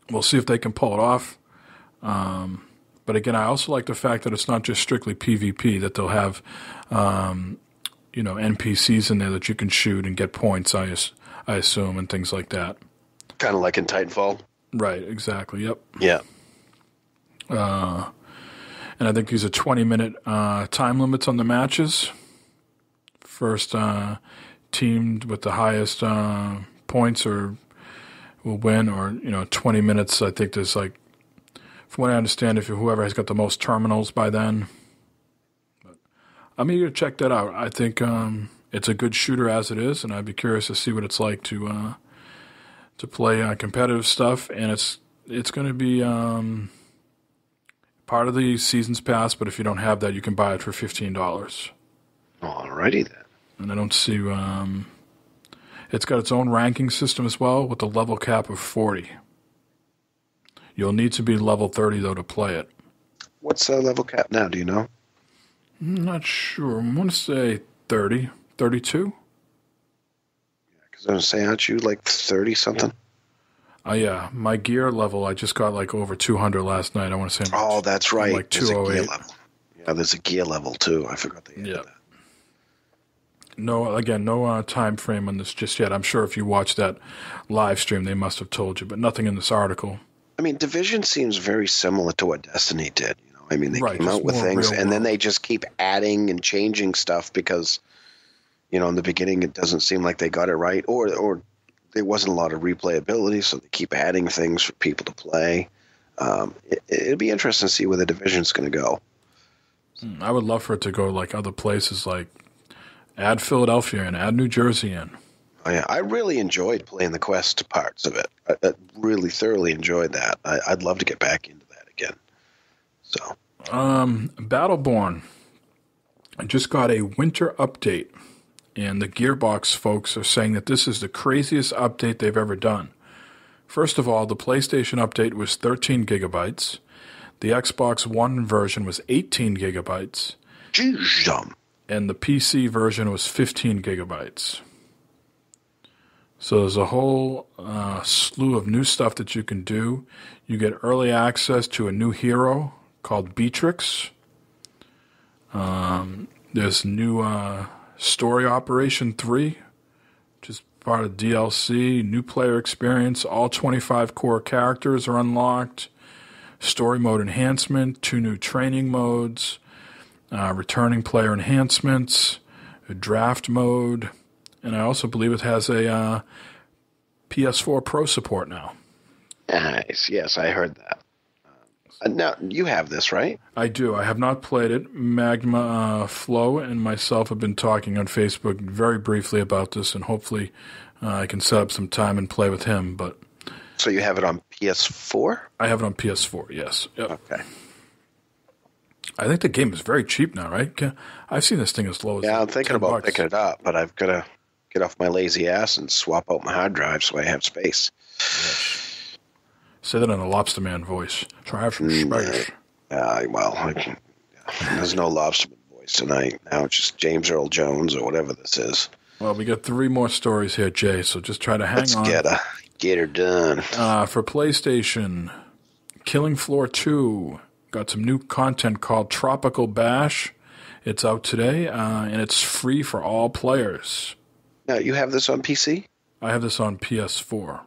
we'll see if they can pull it off. But again, I also like the fact that it's not just strictly PvP, that they'll have, NPCs in there that you can shoot and get points, I assume, and things like that. Kind of like in Titanfall. Right, exactly, yep. Yeah. And I think these are 20-minute time limits on the matches. First team with the highest points will win, or 20 minutes. I think there's like, from what I understand, if whoever has got the most terminals by then. But I'm eager to check that out. I think it's a good shooter as it is, and I'd be curious to see what it's like to play competitive stuff. And it's going to be part of the season's pass, but if you don't have that, you can buy it for $15. Alrighty then. And I don't see... it's got its own ranking system as well, with a level cap of 40. You'll need to be level 30, though, to play it. What's the level cap now, do you know? I'm not sure. I want to say 30, 32? Because I was saying, aren't you like 30-something? Yeah. My gear level, I just got like over 200 last night. I want to say that's right. Like there's a gear 208. level. Yeah, there's a gear level, too. I forgot they added that. No time frame on this just yet. I'm sure if you watch that live stream, they must have told you, but nothing in this article. I mean, Division seems very similar to what Destiny did. I mean, they came out with things, and then they just keep adding and changing stuff because, in the beginning it doesn't seem like they got it right, or there wasn't a lot of replayability, so they keep adding things for people to play. It'd be interesting to see where the Division's going to go. I would love for it to go like other places, like add Philadelphia and add New Jersey in. Oh, yeah. I really enjoyed playing the quest parts of it. I really thoroughly enjoyed that. I'd love to get back into that again. So, Battleborn. I just got a winter update, and the Gearbox folks are saying that this is the craziest update they've ever done. First of all, the PlayStation update was 13 gigabytes. The Xbox One version was 18 gigabytes. Jeez. And the PC version was 15 gigabytes. So there's a whole slew of new stuff that you can do. You get early access to a new hero called Beatrix. There's new Story Operation 3, which is part of DLC. New player experience. All 25 core characters are unlocked. Story mode enhancement. 2 new training modes. Returning player enhancements. A draft mode. And I also believe it has a PS4 Pro support now. Nice. Yes, I heard that. Now, you have this, right? I do. I have not played it. Magma Flo and myself have been talking on Facebook very briefly about this, and hopefully I can set up some time and play with him. But so you have it on PS4? I have it on PS4, yes. Yep. Okay. I think the game is very cheap now, right? I've seen this thing as low as I'm thinking about $10. picking it up, but I've got to get off my lazy ass and swap out my hard drive so I have space. Yes. Say that in a Lobster Man voice. So I have some space. There's no Lobster Man voice tonight. Now it's just James Earl Jones or whatever this is. Well, we got 3 more stories here, Jay, so just try to hang on. Let's get her done. For PlayStation, Killing Floor 2 got some new content called Tropical Bash. It's out today, and it's free for all players. Now, you have this on PC? I have this on PS4.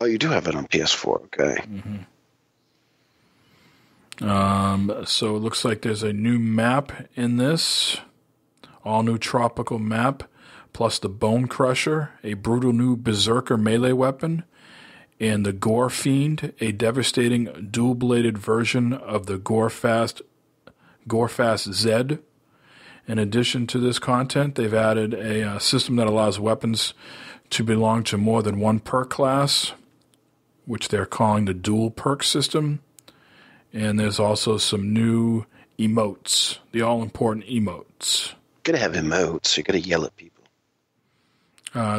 Oh, you do have it on PS4. Okay. Mm-hmm. So it looks like there's a new map in this. All new tropical map, plus the Bone Crusher, a brutal new Berserker melee weapon, and the Gore Fiend, a devastating dual-bladed version of the Gorefast Z. In addition to this content, they've added a system that allows weapons to belong to more than one perk class, which they're calling the dual perk system. And there's also some new emotes, the all-important emotes. Gotta have emotes. You gotta yell at people.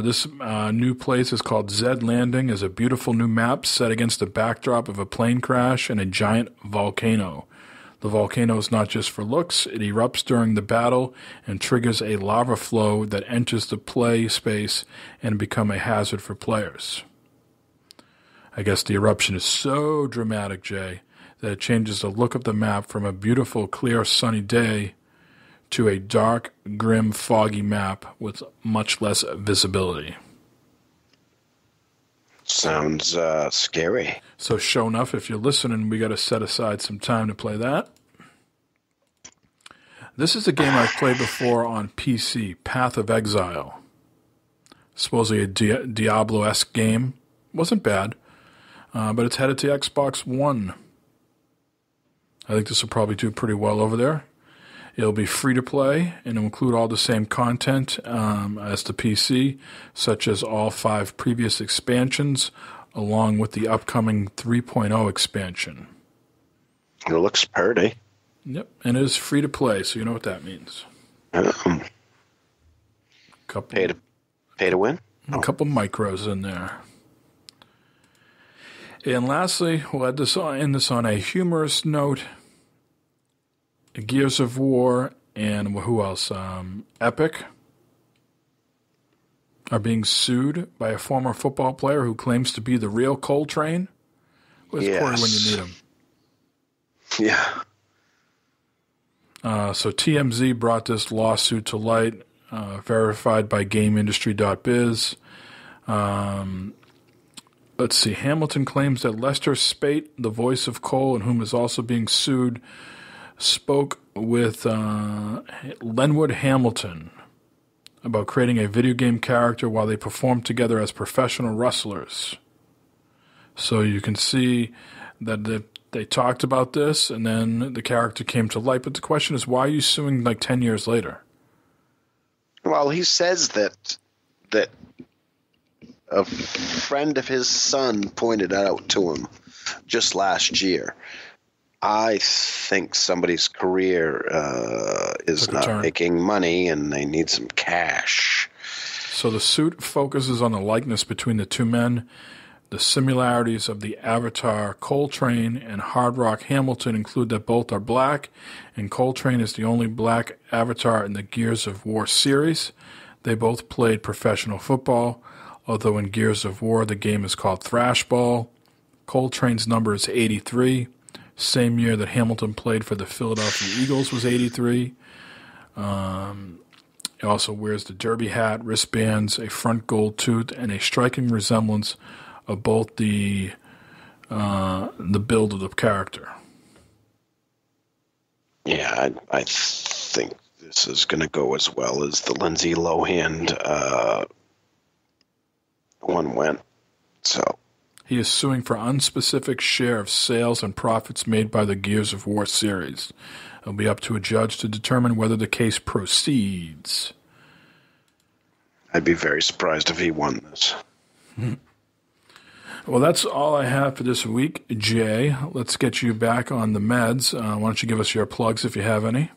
This new place is called Zed Landing. Is a beautiful new map set against the backdrop of a plane crash and a giant volcano. The volcano is not just for looks. It erupts during the battle and triggers a lava flow that enters the play space and become a hazard for players. I guess the eruption is so dramatic, Jay, that it changes the look of the map from a beautiful, clear, sunny day to a dark, grim, foggy map with much less visibility. Sounds scary. So, sure enough, if you're listening, we got to set aside some time to play that. This is a game I've played before on PC, Path of Exile. Supposedly a Diablo-esque game. Wasn't bad, but it's headed to Xbox One. I think this will probably do pretty well over there. It'll be free to play, and it'll include all the same content as the PC, such as all 5 previous expansions, along with the upcoming 3.0 expansion. It looks pretty. Yep, and it is free to play, so you know what that means. Pay to win? A couple micros in there. And lastly, we'll end this on a humorous note. Gears of War and who else? Epic are being sued by a former football player who claims to be the real Coltrane. Where's Corey when you need him? Yeah. So TMZ brought this lawsuit to light, verified by GameIndustry.biz. Let's see. Hamilton claims that Lester Spate, the voice of Cole, and whom is also being sued, spoke with Lenwood Hamilton about creating a video game character while they performed together as professional wrestlers. So you can see that they talked about this, and then the character came to light. But the question is, why are you suing like 10 years later? Well, he says that a friend of his son pointed out to him just last year. I think somebody's career is not making money, and they need some cash. So the suit focuses on the likeness between the two men. The similarities of the avatar Coltrane and Hard Rock Hamilton include that both are black, and Coltrane is the only black avatar in the Gears of War series. They both played professional football, although in Gears of War the game is called Thrashball. Coltrane's number is 83. Same year that Hamilton played for the Philadelphia Eagles was 83. He also wears the derby hat, wristbands, a front gold tooth, and a striking resemblance of both the build of the character. Yeah, I think this is going to go as well as the Lindsay Lohan one went. So he is suing for unspecific share of sales and profits made by the Gears of War series. It'll be up to a judge to determine whether the case proceeds. I'd be very surprised if he won this. Well, that's all I have for this week, Jay. Let's get you back on the meds. Why don't you give us your plugs if you have any?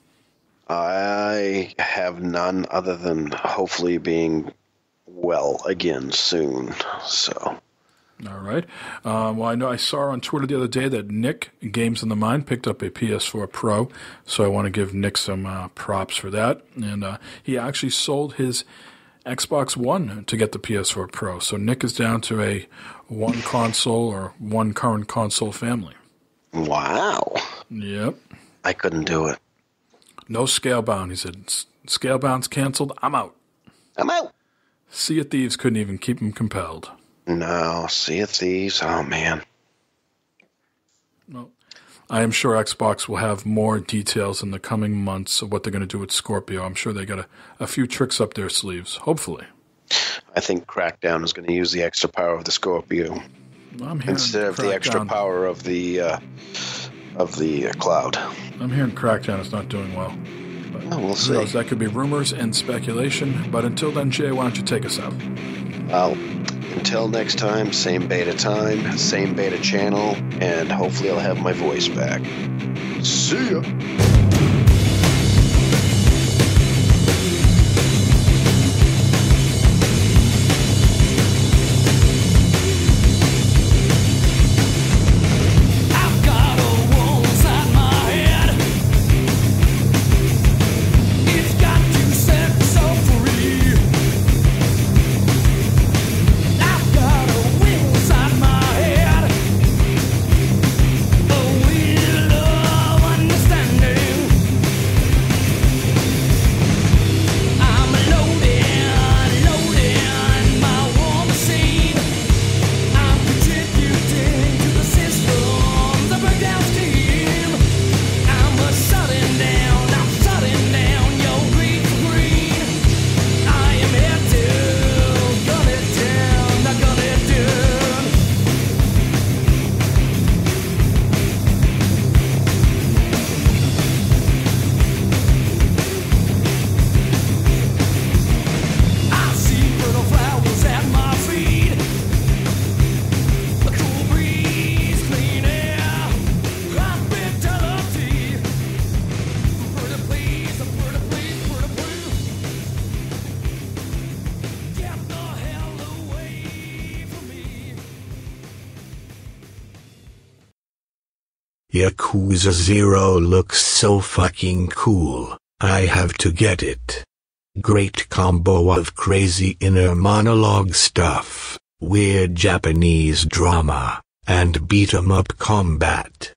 I have none other than hopefully being well again soon. So, all right. Well, I know I saw on Twitter the other day that Nick, Games in the Mind, picked up a PS4 Pro, so I want to give Nick some props for that. And he actually sold his Xbox One to get the PS4 Pro. So Nick is down to a one console or one current console family. Wow. Yep. I couldn't do it. No Scalebound. He said, Scalebound's canceled. I'm out. I'm out. Sea of Thieves couldn't even keep him compelled. No, Sea of Thieves. Oh, man. Well, I am sure Xbox will have more details in the coming months of what they're going to do with Scorpio. I'm sure they got a few tricks up their sleeves, hopefully. I think Crackdown is going to use the extra power of the Scorpio instead of the extra power of the cloud. I'm hearing Crackdown is not doing well. But we'll see. That could be rumors and speculation. But until then, Jay, why don't you take us out? Well, until next time, same beta time, same beta channel, and hopefully I'll have my voice back. See ya! We Yakuza 0 looks so fucking cool. I have to get it. Great combo of crazy inner monologue stuff, weird Japanese drama, and beat-em-up combat.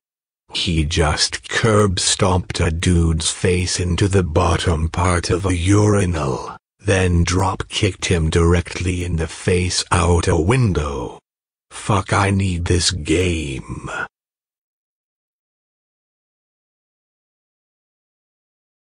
He just curb-stomped a dude's face into the bottom part of a urinal, then drop-kicked him directly in the face out a window. Fuck, I need this game.